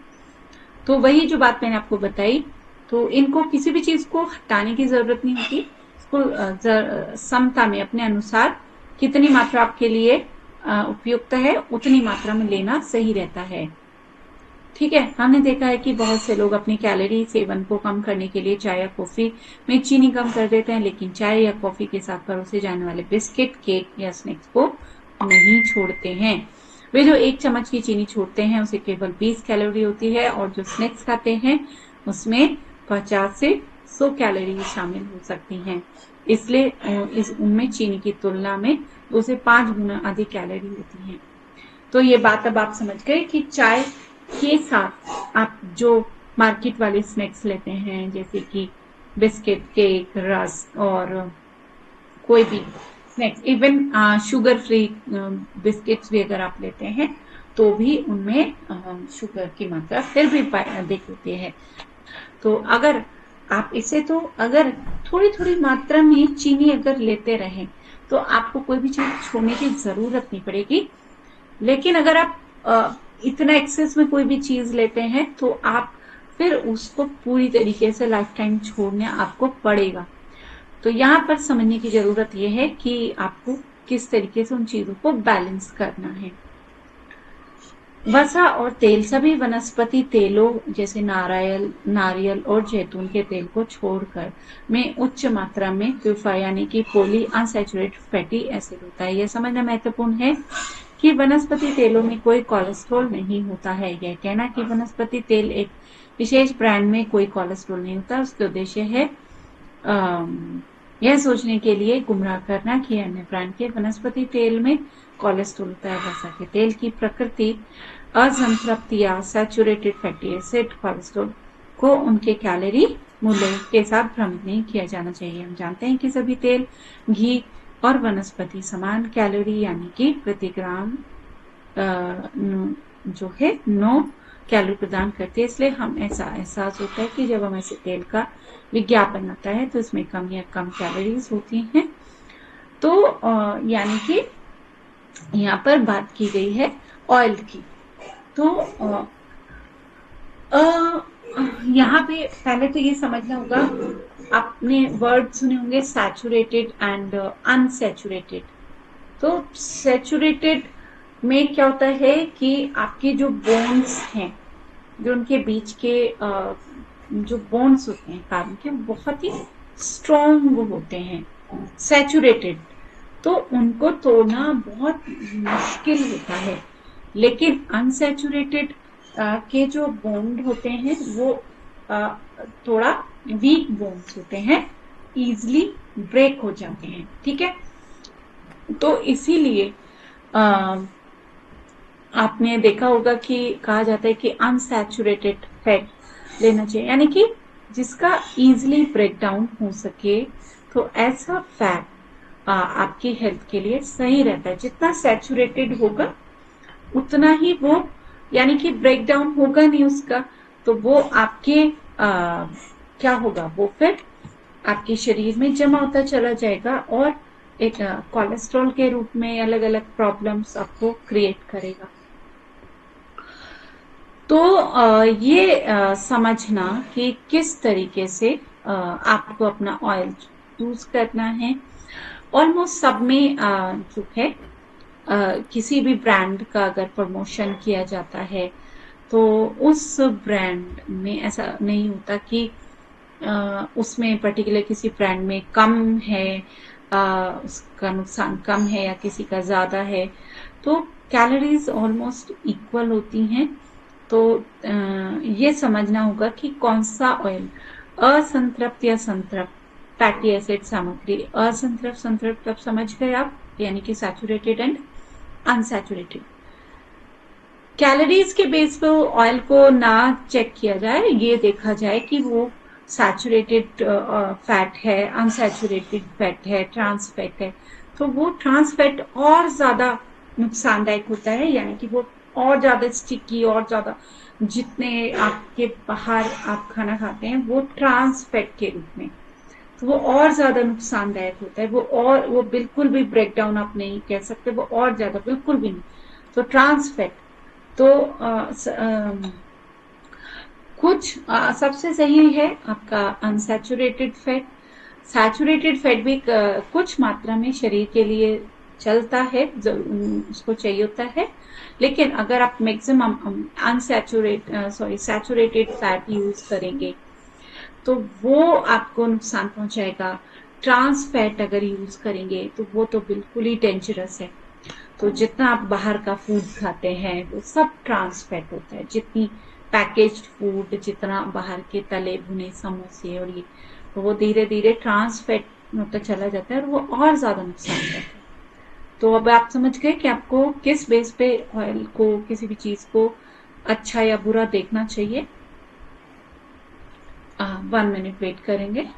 तो वही जो बात मैंने आपको बताई, तो इनको किसी भी चीज को हटाने की जरूरत नहीं होती, इसको समता में अपने अनुसार कितनी मात्रा आपके लिए उपयुक्त है उतनी मात्रा में लेना सही रहता है। ठीक है, हमने देखा है कि बहुत से लोग अपनी कैलोरी सेवन को कम करने के लिए चाय या कॉफी में चीनी कम कर देते हैं, लेकिन चाय या कॉफी के साथ परोसे जाने वाले बिस्किट, केक या स्नैक्स को नहीं छोड़ते हैं। वे जो 1 चम्मच की चीनी छोड़ते हैं उसे केवल 20 कैलोरी होती है, और जो स्नैक्स खाते हैं उसमें 50 से 100 कैलोरी शामिल हो सकती हैं। इसलिए उनमें चीनी की तुलना में 2 से 5 गुना अधिक कैलोरी होती है। तो ये बात अब आप समझ गए कि चाय के साथ आप जो मार्केट वाले स्नैक्स लेते हैं, जैसे कि बिस्किट, केक, रस्क और कोई भी snacks, even sugar free biscuits भी अगर आप लेते हैं तो भी उनमें शुगर की मात्रा फिर भी अधिक होती है। तो अगर आप इसे, तो अगर थोड़ी थोड़ी मात्रा में चीनी अगर लेते रहें तो आपको कोई भी चीज छोड़ने की जरूरत नहीं पड़ेगी। लेकिन अगर आप इतना एक्सेस में कोई भी चीज लेते हैं तो आप फिर उसको पूरी तरीके से लाइफ टाइम छोड़ना आपको पड़ेगा। तो यहाँ पर समझने की जरूरत यह है कि आपको किस तरीके से उन चीजों को बैलेंस करना है। वसा और तेल सभी वनस्पति तेलों जैसे नारियल और जैतून के तेल को छोड़कर में उच्च मात्रा में ट्यूफा यानी कि पॉली अनसैचुरेटेड फैटी एसिड होता है। यह समझना महत्वपूर्ण है कि वनस्पति तेलों में कोई कोलेस्ट्रॉल नहीं होता है। यह कहना कि वनस्पति तेल एक विशेष ब्रांड में कोई कोलेस्ट्रॉल नहीं होता, उसका उद्देश्य है यह सोचने के लिए गुमराह करना कि अन्य ब्रांड के वनस्पति तेल में कोलेस्ट्रॉल होता है। वसा के तेल की प्रकृति असंतृप्त या सैचुरेटेड फैटी एसिड कोलेस्ट्रॉल को उनके कैलोरी मूल्य के साथ भ्रमित नहीं किया जाना चाहिए। हम जानते हैं कि सभी तेल, घी और वनस्पति समान कैलोरी यानी कि प्रति ग्राम जो है 9 कैलोरी प्रदान करती है। इसलिए हम ऐसा एहसास होता है कि जब हम ऐसे तेल का विज्ञापन आता है तो इसमें कम या कम कैलोरीज होती हैं। तो यानी कि यहाँ पर बात की गई है ऑयल की। तो यहाँ पे पहले तो ये समझना होगा, आपने वर्ड सुने होंगे सैचुरेटेड एंड अनसैचुरेटेड। तो सैचुरेटेड में क्या होता है कि आपके जो बोन्स हैं, जो उनके बीच के जो बोन्स होते हैं कार्बन के, बहुत ही स्ट्रॉन्ग होते हैं, सैचुरेटेड। तो उनको तोड़ना बहुत मुश्किल होता है। लेकिन अनसैचुरेटेड के जो बॉन्ड होते हैं वो थोड़ा वीक बोन्स होते हैं, इजिली ब्रेक हो जाते हैं। ठीक है, तो इसीलिए आपने देखा होगा कि कहा जाता है कि अनसैचुरेटेड फैट लेना चाहिए, यानी कि जिसका इजिली ब्रेक डाउन हो सके। तो ऐसा फैट आपकी हेल्थ के लिए सही रहता है। जितना सैचुरेटेड होगा उतना ही वो, यानी कि ब्रेक डाउन होगा नहीं उसका, तो वो आपके क्या होगा, वो फिर आपके शरीर में जमा होता चला जाएगा और एक कोलेस्ट्रॉल के रूप में अलग अलग प्रॉब्लम्स आपको क्रिएट करेगा। तो ये समझना कि किस तरीके से आपको अपना ऑयल चूज करना है। ऑलमोस्ट सब में जो है किसी भी ब्रांड का अगर प्रमोशन किया जाता है तो उस ब्रांड में ऐसा नहीं होता कि उसमें पर्टिकुलर किसी ब्रांड में कम है, उसका नुकसान कम है या किसी का ज्यादा है। तो कैलोरीज ऑलमोस्ट इक्वल होती हैं। तो ये समझना होगा कि कौन सा ऑयल असंतृप्त या संतृप्त फैटी एसिड सामग्री, असंतृप्त संतृप्त तब समझ गए आप, यानी कि सैचुरेटेड एंड अनसैचुरेटेड। कैलोरीज के बेस पर ऑयल को ना चेक किया जाए, ये देखा जाए कि वो सैचुरेटेड फैट है, अनसैचुरेटेड फैट है, ट्रांस फैट है। तो वो ट्रांस फैट और ज्यादा नुकसानदायक होता है, यानी कि वो और ज्यादा स्टिकी और ज्यादा, जितने आपके बाहर आप खाना खाते हैं वो ट्रांस फैट के रूप में, तो वो और ज्यादा नुकसानदायक होता है। वो बिल्कुल भी ब्रेक डाउन आप नहीं कह सकते, वो और ज्यादा बिल्कुल भी नहीं। तो ट्रांस फैट तो कुछ सबसे सही है आपका अनसैचुरेटेड फैट। सैचुरेटेड फैट भी कुछ मात्रा में शरीर के लिए चलता है, उसको चाहिए होता है। लेकिन अगर आप मैक्सिमम सैचुरेटेड फैट यूज करेंगे तो वो आपको नुकसान पहुंचाएगा। ट्रांस फैट अगर यूज करेंगे तो वो तो बिल्कुल ही डेंजरस है। तो जितना आप बाहर का फूड खाते हैं वो सब ट्रांस फैट होता है। जितनी पैकेज्ड फूड, जितना बाहर के तले भुने समोसे और ये, तो वो धीरे धीरे ट्रांस फैट होता चला जाता है और वो और ज्यादा नुकसान करता है। तो अब आप समझ गए कि आपको किस बेस पे ऑयल को, किसी भी चीज को अच्छा या बुरा देखना चाहिए। 1 मिनट वेट करेंगे।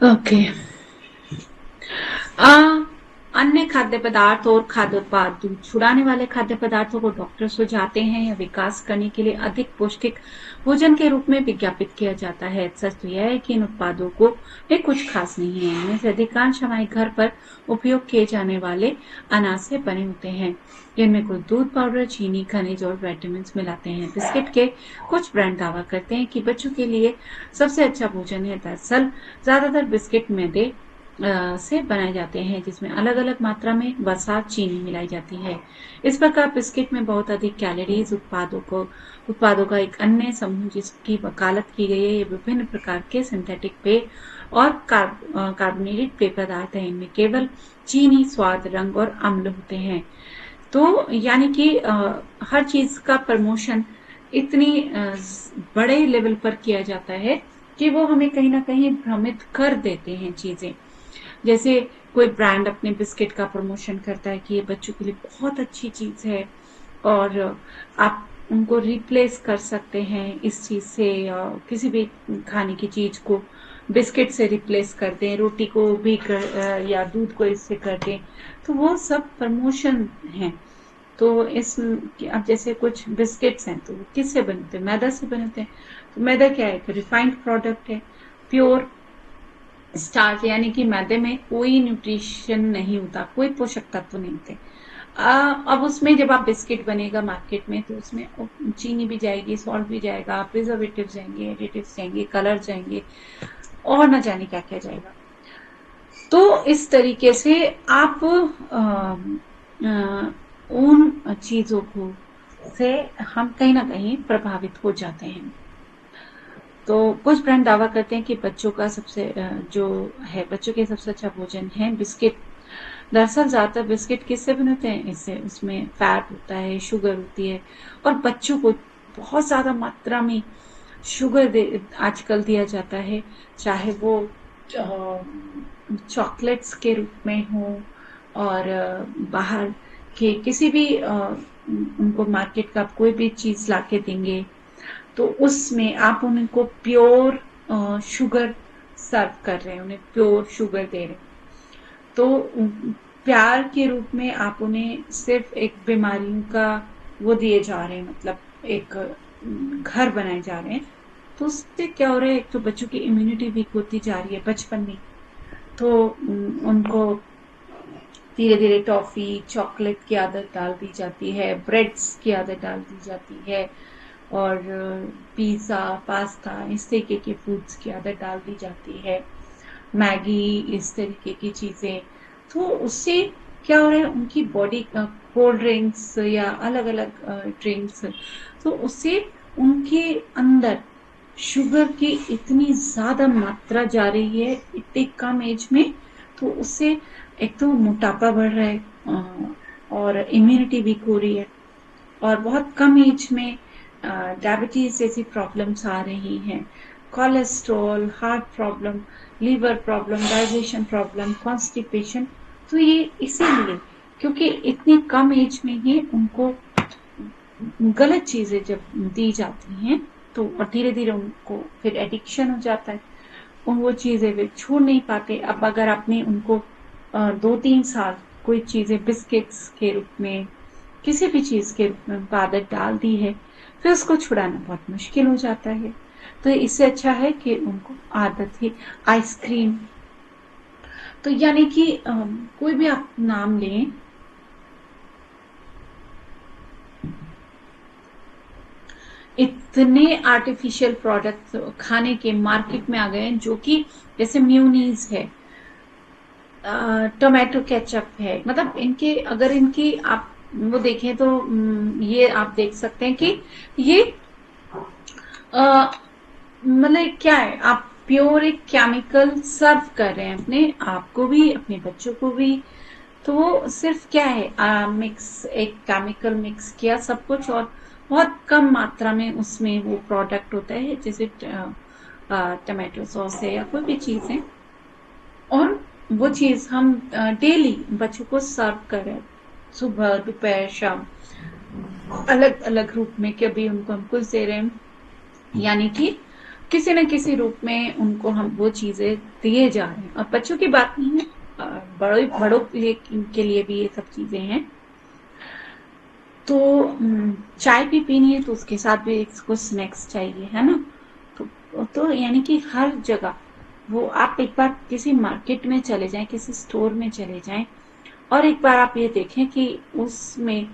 ओके। आ, अन्य खाद्य पदार्थ और खाद्य उत्पाद दूध छुड़ाने वाले खाद्य पदार्थों को डॉक्टर सुझाते हैं या विकास करने के लिए अधिक पौष्टिक भोजन के रूप में विज्ञापित किया जाता है। सच तो यह है कि इन उत्पादों को भी कुछ खास नहीं है। इनमें से अधिकांश हमारे घर पर उपयोग किए जाने वाले अनाज से बने होते हैं, जिनमें कुछ दूध पाउडर, चीनी, खनिज और विटामिन मिलाते हैं। बिस्किट के कुछ ब्रांड दावा करते हैं कि बच्चों के लिए सबसे अच्छा भोजन है। दरअसल ज्यादातर बिस्किट मैदे से बनाए जाते हैं, जिसमें अलग अलग मात्रा में वसा, चीनी मिलाई जाती है। इस प्रकार बिस्किट में बहुत अधिक कैलोरीज उत्पादों का एक अन्य समूह जिसकी वकालत की गई है। ये विभिन्न प्रकार के सिंथेटिक पेय और कार्बोनेटेड पेय पदार्थ हैं। इनमें केवल चीनी, स्वाद, रंग और अम्ल होते हैं। तो यानी कि हर चीज का प्रमोशन इतनी बड़े लेवल पर किया जाता है कि वो हमें कहीं ना कहीं भ्रमित कर देते हैं चीजें। जैसे कोई ब्रांड अपने बिस्किट का प्रमोशन करता है कि ये बच्चों के लिए बहुत अच्छी चीज है और आप उनको रिप्लेस कर सकते हैं इस चीज से, या किसी भी खाने की चीज को बिस्किट से रिप्लेस कर दें, रोटी को भी या दूध को इससे कर दें। तो वो सब प्रमोशन है। तो इस अब जैसे कुछ बिस्किट्स हैं तो वो किससे बनते हैं? मैदा से बनते हैं। तो मैदा क्या है? रिफाइंड प्रोडक्ट है, प्योर स्टार्च, यानी कि मैदे में कोई न्यूट्रिशन नहीं होता, कोई पोषक तत्व नहीं होते। अब उसमें जब आप बिस्किट बनेगा मार्केट में तो उसमें चीनी भी जाएगी, सॉल्ट भी जाएगा, प्रिजर्वेटिव जाएंगे, एडिटिव्स जाएंगे, कलर जाएंगे और न जाने क्या क्या जाएगा। तो इस तरीके से आप उन चीजों को से हम कहीं ना कहीं प्रभावित हो जाते हैं। तो कुछ ब्रांड दावा करते हैं कि बच्चों का बच्चों के सबसे अच्छा भोजन है बिस्किट। दरअसल ज्यादातर बिस्किट किससे बनते हैं? इससे उसमें फैट होता है, शुगर होती है, और बच्चों को बहुत ज्यादा मात्रा में शुगर आजकल दिया जाता है, चाहे वो चॉकलेट्स के रूप में हो और बाहर के किसी भी उनको मार्केट का कोई भी चीज लाके देंगे तो उसमें आप उनको प्योर शुगर सर्व कर रहे हैं, उन्हें प्योर शुगर दे रहे हैं। तो प्यार के रूप में आप उन्हें सिर्फ एक बीमारियों का वो दिए जा रहे हैं, मतलब एक घर बनाए जा रहे हैं। तो उससे क्या हो रहा है? एक तो बच्चों की इम्यूनिटी वीक होती जा रही है बचपन में, तो उनको धीरे धीरे टॉफी, चॉकलेट की आदत डाल दी जाती है, ब्रेड्स की आदत डाल दी जाती है, और पिज्जा, पास्ता, इस तरीके के फूड्स की आदत डाल दी जाती है, मैगी, इस तरीके की चीजें। तो उससे क्या हो रहा है? उनकी बॉडी कोल्ड ड्रिंक्स या अलग अलग ड्रिंक्स, तो उससे उनके अंदर शुगर की इतनी ज्यादा मात्रा जा रही है इतनी कम एज में। तो उससे एक तो मोटापा बढ़ रहा है और इम्यूनिटी वीक हो रही है, और बहुत कम एज में डायबिटीज जैसी प्रॉब्लम्स आ रही हैं, cholesterol, heart problem, liver problem, digestion problem, constipation. तो ये इसीलिए क्योंकि इतनी कम एज में ही उनको गलत चीजें जब दी जाती हैं तो और धीरे धीरे उनको फिर एडिक्शन हो जाता है, वो चीजें वे छोड़ नहीं पाते। अब अगर आपने उनको 2-3 साल कोई चीजें बिस्किट्स के रूप में, किसी भी चीज के रूप में उनको आदत डाल दी है, फिर उसको छुड़ाना बहुत मुश्किल हो जाता है। तो इससे अच्छा है कि उनको आदत ही आइसक्रीम, तो यानी कि कोई भी आप नाम लें, इतने आर्टिफिशियल प्रोडक्ट खाने के मार्केट में आ गए हैं, जो कि जैसे म्यूनीज है, टोमेटो केचप है, मतलब इनके अगर इनकी आप वो देखें तो ये आप देख सकते हैं कि ये मतलब क्या है? आप प्योर एक केमिकल सर्व कर रहे हैं अपने आप को भी, अपने बच्चों को भी। तो वो सिर्फ क्या है? मिक्स, एक केमिकल मिक्स किया सब कुछ, और बहुत कम मात्रा में उसमें वो प्रोडक्ट होता है, जैसे टमाटो सॉस है या कोई भी चीज है, और वो चीज हम डेली बच्चों को सर्व कर रहे हैं, सुबह, दोपहर, शाम, अलग अलग रूप में। कभी उनको हम कुछ दे रहे हैं, यानी कि किसी न किसी रूप में उनको हम वो चीजें दिए जा रहे हैं। और बच्चों की बात नहीं है, बड़ों बड़ों के लिए भी ये सब चीजें हैं। तो चाय भी पीनी है तो उसके साथ भी इसको स्नैक्स चाहिए, है ना। तो यानी कि हर जगह वो, आप एक बार किसी मार्केट में चले जाएं, किसी स्टोर में चले जाएं, और एक बार आप ये देखें कि उसमें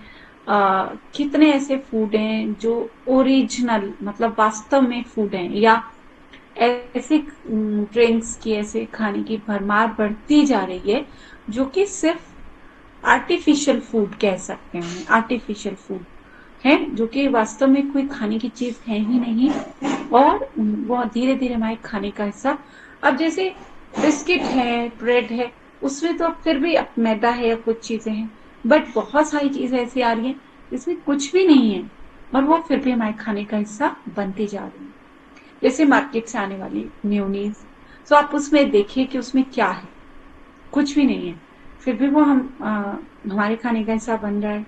कितने ऐसे फूड हैं जो ओरिजिनल, मतलब वास्तव में फूड हैं, या ऐसे ड्रिंक्स की, ऐसे खाने की भरमार बढ़ती जा रही है जो कि सिर्फ आर्टिफिशियल फूड कह सकते हैं। आर्टिफिशियल फूड है जो कि वास्तव में कोई खाने की चीज है ही नहीं, और वो धीरे धीरे हमारे खाने का हिस्सा। अब जैसे बिस्किट है, ब्रेड है, उसमें तो अब फिर भी अब मैदा है या कुछ चीजें हैं, बट बहुत सारी चीजें ऐसी आ रही हैं जिसमें कुछ भी नहीं है, और वो फिर भी हमारे खाने का हिस्सा बनती जा रही है। जैसे मार्केट से आने वाली मेयोनीज, तो आप उसमें देखिए कि उसमें क्या है, कुछ भी नहीं है, फिर भी वो हमारे खाने का हिस्सा बन रहा है।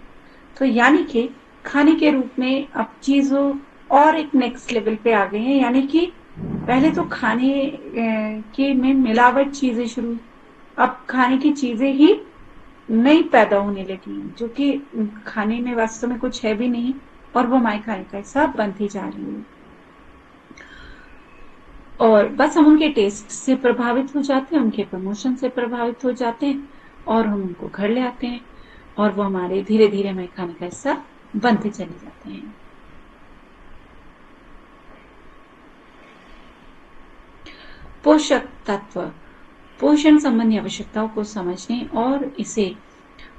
तो यानी कि खाने के रूप में अब चीजों और एक नेक्स्ट लेवल पे आ गए हैं। यानी कि पहले तो खाने के में मिलावट चीजें शुरू, अब खाने की चीजें ही नई पैदा होने लगी हैं जो कि खाने में वास्तव में कुछ है भी नहीं, और वो हमारे खाने का हिस्सा बनती जा रही है। और बस हम उनके टेस्ट से प्रभावित हो जाते हैं, उनके प्रमोशन से प्रभावित हो जाते हैं, और हम उनको घर ले आते हैं, और वो हमारे धीरे धीरे हमारे खाने का हिस्सा बनते चले जाते हैं। पोषक तत्व, पोषण संबंधी आवश्यकताओं को समझने और इसे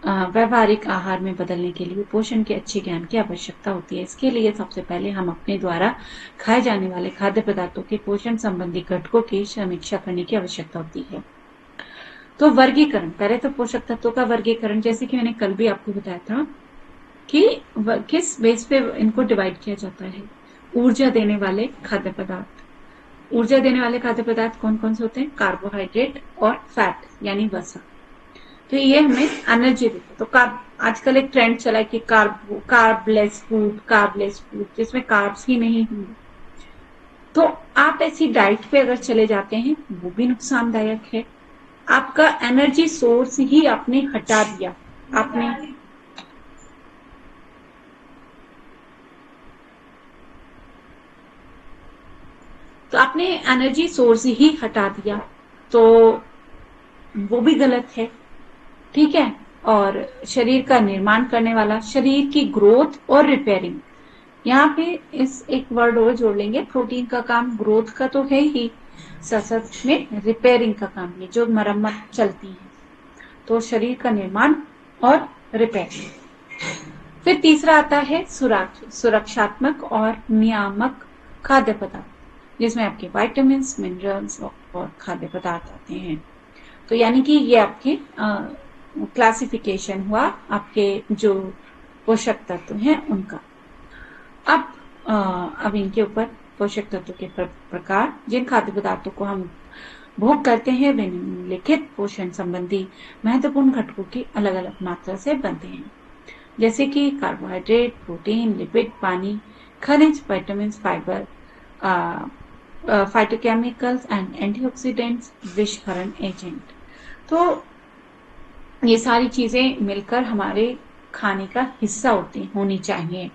व्यवहारिक आहार में बदलने के लिए पोषण के अच्छे ज्ञान की आवश्यकता होती है। इसके लिए सबसे पहले हम अपने द्वारा खाए जाने वाले खाद्य पदार्थों के पोषण संबंधी घटकों की समीक्षा करने की आवश्यकता होती है। तो वर्गीकरण, पहले तो पोषक तत्वों का वर्गीकरण, जैसे कि मैंने कल भी आपको बताया था कि किस बेस पे इनको डिवाइड किया जाता है। ऊर्जा देने वाले खाद्य पदार्थ, ऊर्जा देने वाले खाद्य पदार्थ कौन कौन से होते हैं? कार्बोहाइड्रेट और फैट यानी वसा। तो ये हमें एनर्जी देते हैं। तो कार्ब, आजकल एक ट्रेंड चला है कि कार्बलेस फूड, कार्बलेस फूड जिसमें कार्ब्स ही नहीं होंगे। तो आप ऐसी डाइट पे अगर चले जाते हैं वो भी नुकसानदायक है। आपका एनर्जी सोर्स ही आपने हटा दिया, आपने तो आपने एनर्जी सोर्स ही हटा दिया, तो वो भी गलत है। ठीक है। और शरीर का निर्माण करने वाला, शरीर की ग्रोथ और रिपेयरिंग, यहाँ पे इस एक वर्ड और जोड़ लेंगे। प्रोटीन का काम ग्रोथ का तो है ही, साथ साथ में रिपेयरिंग का काम, ये जो मरम्मत चलती है, तो शरीर का निर्माण और रिपेयरिंग। फिर तीसरा आता है सुरक्षात्मक और नियामक खाद्य पदार्थ, जिसमें आपके वाइटामिन, मिनरल्स और खाद्य पदार्थ आते हैं। तो यानी कि ये आपके क्लासिफिकेशन हुआ आपके जो पोषक तत्व हैं उनका। अब इनके ऊपर पोषक तत्व के प्रकार, जिन खाद्य पदार्थों को हम भोग करते हैं वे निम्नलिखित पोषण संबंधी महत्वपूर्ण घटकों की अलग अलग मात्रा से बनते हैं, जैसे कि कार्बोहाइड्रेट, प्रोटीन, लिपिड, पानी, खनिज, vitamin, fibre, phytochemicals and antioxidants, विषहरण एजेंट। तो ये सारी चीजें मिलकर हमारे खाने का हिस्सा होनी चाहिए।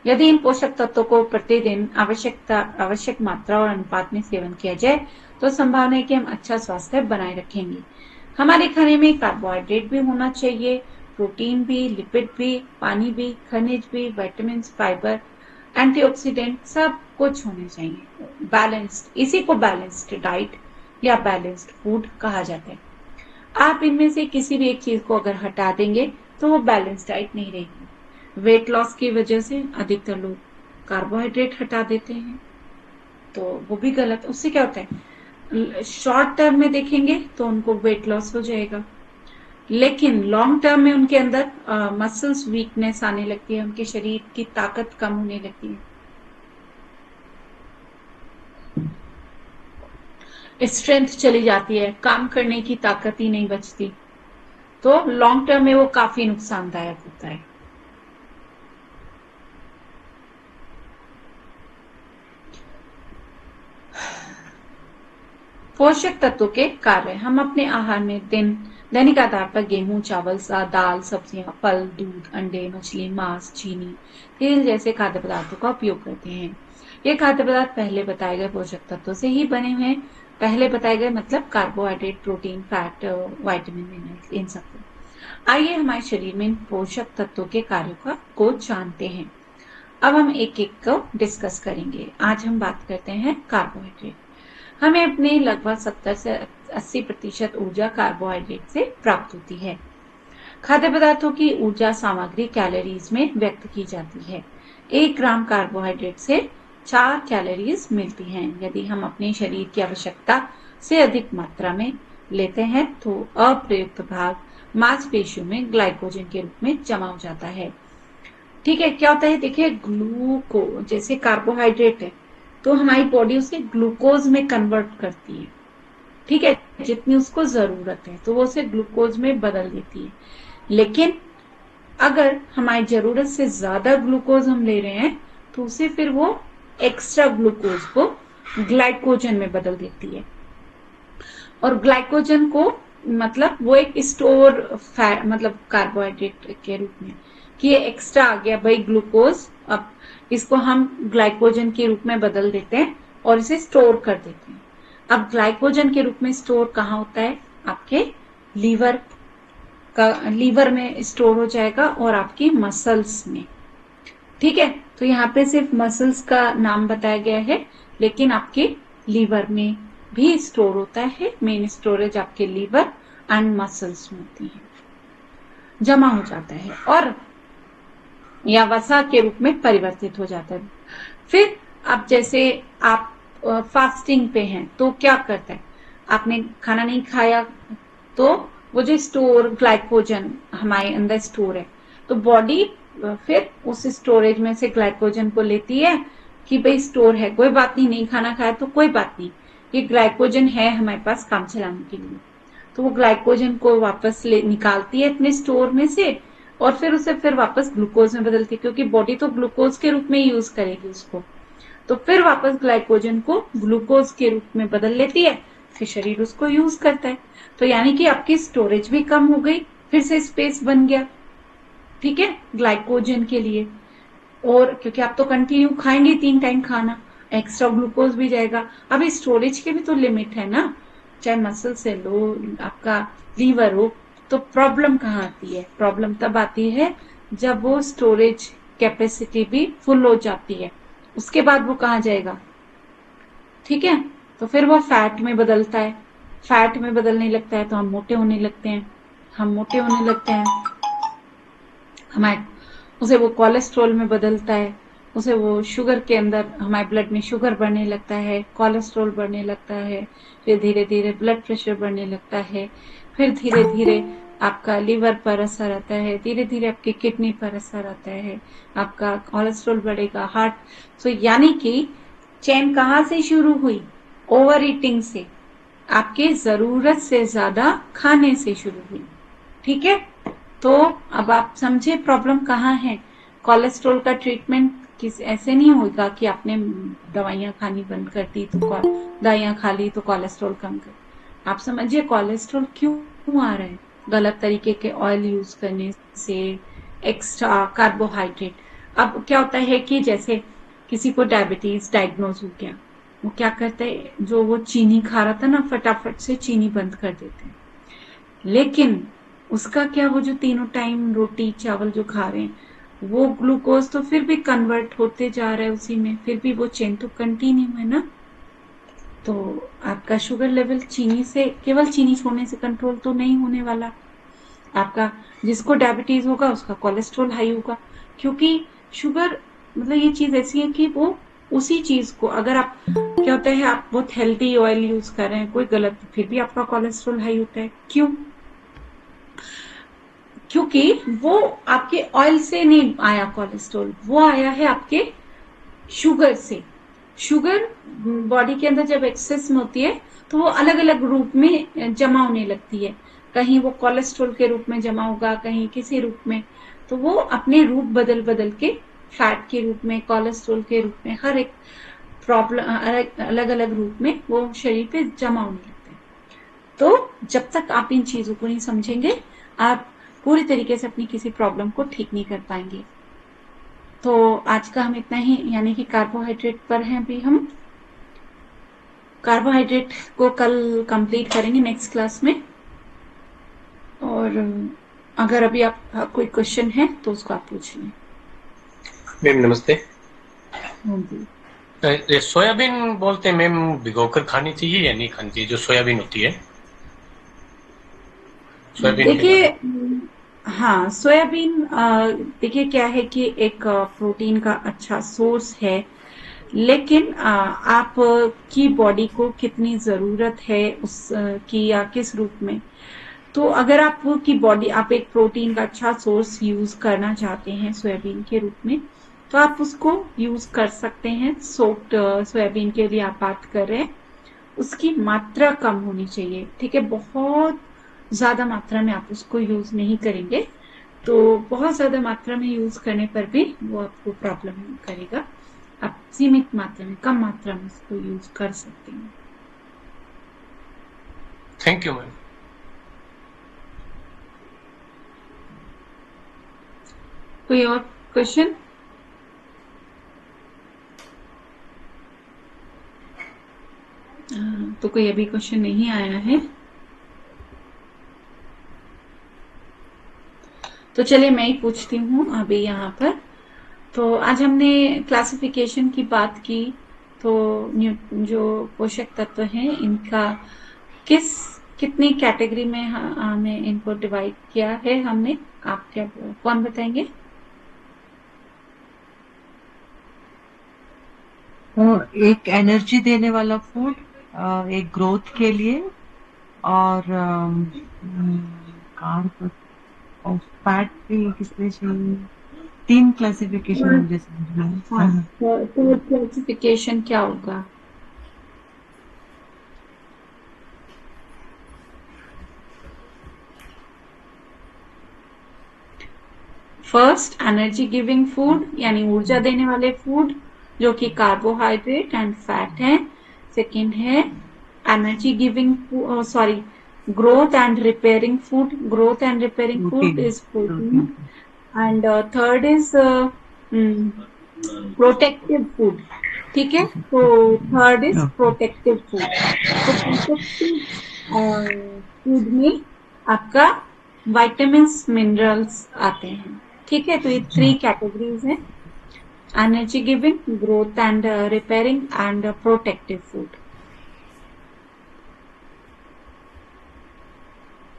यदि इन पोषक तत्वों को प्रतिदिन आवश्यक मात्रा और अनुपात में सेवन किया जाए तो संभावना है कि हम अच्छा स्वास्थ्य बनाए रखेंगे। हमारे खाने में कार्बोहाइड्रेट भी होना चाहिए, प्रोटीन भी, लिपिड भी, पानी भी, खनिज भी, विटामिन, फाइबर, एंटीऑक्सीडेंट, सब कुछ होने चाहिए। बैलेंस्ड, इसी को बैलेंस्ड डाइट या बैलेंस्ड फूड कहा जाता है। आप इनमें से किसी भी एक चीज को अगर हटा देंगे तो वो बैलेंस डाइट नहीं रहेगी। वेट लॉस की वजह से अधिकतर लोग कार्बोहाइड्रेट हटा देते हैं, तो वो भी गलत। उससे क्या होता है, शॉर्ट टर्म में देखेंगे तो उनको वेट लॉस हो जाएगा, लेकिन लॉन्ग टर्म में उनके अंदर मसल्स वीकनेस आने लगती है, उनके शरीर की ताकत कम होने लगती है, स्ट्रेंथ चली जाती है, काम करने की ताकत ही नहीं बचती। तो लॉन्ग टर्म में वो काफी नुकसानदायक होता है। पोषक तत्वों के कार्य। हम अपने आहार में दैनिक आधार पर गेहूं, चावल, दाल, सब्जियां, फल, दूध, अंडे, मछली, मांस, चीनी, तेल जैसे खाद्य पदार्थों का उपयोग करते हैं। ये खाद्य पदार्थ पहले बताए गए पोषक तत्वों से ही बने हुए हैं। पहले बताए गए मतलब carbohydrate, protein, fat, vitamin, minerals, इन सबको। आइए हमारे शरीर में इन पोषक तत्वों के कार्यों को जानते हैं। अब हम एक एक को डिस्कस करेंगे। आज हम बात करते हैं कार्बोहाइड्रेट। हमें अपने लगभग 70 से 80% ऊर्जा कार्बोहाइड्रेट से प्राप्त होती है। खाद्य पदार्थों की ऊर्जा सामग्री कैलोरीज में व्यक्त की जाती है। 1 ग्राम कार्बोहाइड्रेट से 4 कैलोरीज मिलती हैं। यदि हम अपने शरीर की आवश्यकता से अधिक मात्रा में लेते हैं तो अप्रयुक्त भाग मांसपेशियों में ग्लाइकोजन के रूप में जमा हो जाता है। ठीक है, क्या होता है देखिए, ग्लूकोज जैसे कार्बोहाइड्रेट है तो हमारी बॉडी उसे ग्लूकोज में कन्वर्ट करती है। ठीक है, जितनी उसको जरूरत है तो वो उसे ग्लूकोज में बदल देती है। लेकिन अगर हमारी जरूरत से ज्यादा ग्लूकोज हम ले रहे हैं तो उसे फिर वो एक्स्ट्रा ग्लूकोज को ग्लाइकोजन में बदल देती है। और ग्लाइकोजन को मतलब वो एक स्टोर फैट मतलब कार्बोहाइड्रेट के रूप में कि ये एक्स्ट्रा आ गया भाई ग्लूकोज, अब इसको हम ग्लाइकोजन के रूप में बदल देते हैं और इसे स्टोर कर देते हैं। अब ग्लाइकोजन के रूप में स्टोर कहाँ होता है? आपके लीवर में स्टोर हो जाएगा और आपकी मसल्स में। ठीक है, तो यहाँ पे सिर्फ मसल्स का नाम बताया गया है, लेकिन आपके लीवर में भी स्टोर होता है। मेन स्टोरेज आपके लीवर एंड मसल्स में होती है, जमा हो जाता है और या वसा के रूप में परिवर्तित हो जाता है। फिर अब जैसे आप फास्टिंग पे हैं तो क्या करता है, आपने खाना नहीं खाया तो वो जो स्टोर ग्लाइकोजन हमारे अंदर स्टोर है तो बॉडी फिर उस स्टोरेज में से ग्लाइकोजन को लेती है कि भाई स्टोर है, कोई बात नहीं, नहीं खाना खाया तो कोई बात नहीं, ये ग्लाइकोजन है हमारे पास काम चलाने के लिए। तो वो ग्लाइकोजन को वापस निकालती है अपने स्टोर में से और फिर उसे फिर वापस ग्लूकोज में बदलती है, क्योंकि बॉडी तो ग्लूकोज के रूप में यूज करेगी उसको। तो फिर वापस ग्लाइकोजन को ग्लूकोज के रूप में बदल लेती है, फिर शरीर उसको यूज करता है। तो यानी कि आपकी स्टोरेज भी कम हो गई, फिर से स्पेस बन गया, ठीक है, ग्लाइकोजन के लिए। और क्योंकि आप तो कंटिन्यू खाएंगे 3 टाइम खाना, एक्स्ट्रा ग्लूकोज भी जाएगा। अब स्टोरेज के भी तो लिमिट है ना, चाहे मसल से लो, आपका लीवर हो, तो प्रॉब्लम कहाँ आती है? प्रॉब्लम तब आती है जब वो स्टोरेज कैपेसिटी भी फुल हो जाती है। उसके बाद वो कहाँ जाएगा? ठीक है, तो फिर वो फैट में बदलता है। फैट में बदलने लगता है तो हम मोटे होने लगते हैं। हम मोटे होने लगते हैं, हमारे उसे वो कोलेस्ट्रॉल में बदलता है, उसे वो शुगर के अंदर हमारे ब्लड में शुगर बढ़ने लगता है, कोलेस्ट्रॉल बढ़ने लगता है, फिर धीरे धीरे ब्लड प्रेशर बढ़ने लगता है, फिर धीरे धीरे आपका लीवर पर असर आता है, धीरे धीरे आपकी किडनी पर असर आता है, आपका कोलेस्ट्रॉल बढ़ेगा, हार्ट। तो यानी कि चेन कहाँ से शुरू हुई? ओवर ईटिंग से, आपके जरूरत से ज्यादा खाने से शुरू हुई। ठीक है, तो अब आप समझे प्रॉब्लम कहाँ है। कोलेस्ट्रॉल का ट्रीटमेंट किस ऐसे नहीं होगा कि आपने दवाइयां खानी बंद कर दी तो दवाइयां खा ली तो कोलेस्ट्रॉल कम कर। आप समझिए कोलेस्ट्रॉल क्यों आ रहा है? गलत तरीके के ऑयल यूज करने से, एक्स्ट्रा कार्बोहाइड्रेट। अब क्या होता है कि जैसे किसी को डायबिटीज डायग्नोज हो गया, वो क्या करते हैं, जो वो चीनी खा रहा था ना, फटाफट से चीनी बंद कर देते हैं। लेकिन उसका क्या, वो जो तीनों टाइम रोटी चावल जो खा रहे हैं वो ग्लूकोज तो फिर भी कन्वर्ट होते जा रहा है उसी में, फिर भी वो चेन तो कंटिन्यू है ना। तो आपका शुगर लेवल चीनी से, केवल चीनी छोड़ने से कंट्रोल तो नहीं होने वाला। आपका जिसको डायबिटीज होगा उसका कोलेस्ट्रॉल हाई होगा, क्योंकि शुगर मतलब ये चीज ऐसी है कि वो उसी चीज को, अगर आप क्या होता है आप बहुत हेल्दी ऑयल यूज कर रहे हैं, कोई गलत, फिर भी आपका कोलेस्ट्रॉल हाई होता है। क्यों? क्योंकि वो आपके ऑयल से नहीं आया कोलेस्ट्रॉल, वो आया है आपके शुगर से। शुगर बॉडी के अंदर जब एक्सेस में होती है तो वो अलग अलग रूप में जमा होने लगती है, कहीं वो कोलेस्ट्रॉल के रूप में जमा होगा, कहीं किसी रूप में। तो वो अपने रूप बदल बदल के फैट के रूप में, कोलेस्ट्रॉल के रूप में, हर एक प्रॉब्लम अलग अलग रूप में वो शरीर पे जमा होने लगते हैं। तो जब तक आप इन चीजों को नहीं समझेंगे, आप पूरी तरीके से अपनी किसी प्रॉब्लम को ठीक नहीं कर पाएंगे। तो आज का हम इतना ही, यानी कि कार्बोहाइड्रेट पर हैं अभी हम। कार्बोहाइड्रेट को कल कंप्लीट करेंगे नेक्स्ट क्लास में। और अगर अभी आप कोई क्वेश्चन है तो उसको आप पूछ लें। मैम नमस्ते। हाँ जी। ये सोयाबीन बोलते हैं मैम, भिगोकर खानी चाहिए या नहीं खानी चाहिए, जो सोयाबीन होती है, सोयाबीन के देखिए, बारे में। हाँ, सोयाबीन देखिए क्या है कि एक प्रोटीन का अच्छा सोर्स है, लेकिन आप की बॉडी को कितनी जरूरत है उस की, या किस रूप में। तो अगर आपकी बॉडी, आप एक प्रोटीन का अच्छा सोर्स यूज करना चाहते हैं सोयाबीन के रूप में, तो आप उसको यूज कर सकते हैं। सोक्ड सोयाबीन के लिए आप बात कर रहे हैं, उसकी मात्रा कम होनी चाहिए, ठीक है। बहुत ज्यादा मात्रा में आप उसको यूज नहीं करेंगे, तो बहुत ज्यादा मात्रा में यूज करने पर भी वो आपको प्रॉब्लम करेगा। आप सीमित मात्रा में, कम मात्रा में उसको यूज कर सकते हैं। Thank you ma'am. कोई और क्वेश्चन? तो कोई अभी क्वेश्चन नहीं आया है, तो चलिए मैं ही पूछती हूँ अभी यहाँ पर। तो आज हमने क्लासिफिकेशन की बात की। तो जो पोषक तत्व हैं, इनका किस कितनी कैटेगरी में हमें इनको डिवाइड किया है हमने। आप क्या, कौन बताएंगे? एक एनर्जी देने वाला फूड, एक ग्रोथ के लिए, और कार्ब और फैट भी किसलिए चाहिए। 3 क्लासिफिकेशन मुझे समझ में हाँ, आया। तो क्लासिफिकेशन क्या होगा? फर्स्ट, एनर्जी गिविंग फूड, यानी ऊर्जा देने वाले फूड, जो कि कार्बोहाइड्रेट एंड फैट है। सेकंड है energy giving, sorry, growth and repairing food. Growth and repairing food protein is protein. Protein and third is protective food, ठीक है। तो third is okay. Protective food. तो प्रोटेक्टिव फूड में आपका vitamins, minerals आते हैं, ठीक है। तो ये 3 कैटेगरीज हैं: energy giving, growth and repairing, and protective food.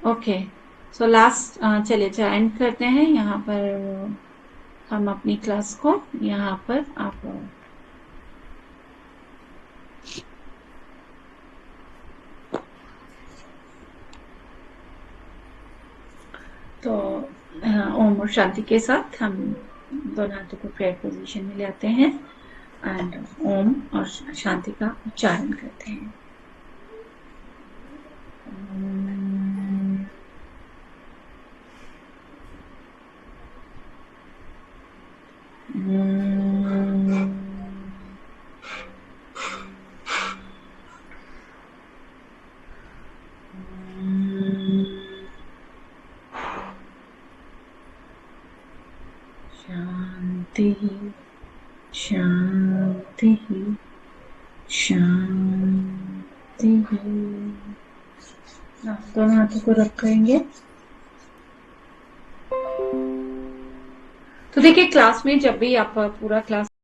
Okay, so last, चलिए एंड करते हैं यहाँ पर हम अपनी क्लास को। यहाँ पर आप तो ओम और शांति के साथ हम दोनों हाथों को प्रेयर पोजीशन में ले आते हैं एंड ओम और शांति का उच्चारण करते हैं। शांति, शांति, शांति। दोनों हाथों को रखेंगे। तो देखिए, क्लास में जब भी आप पूरा क्लास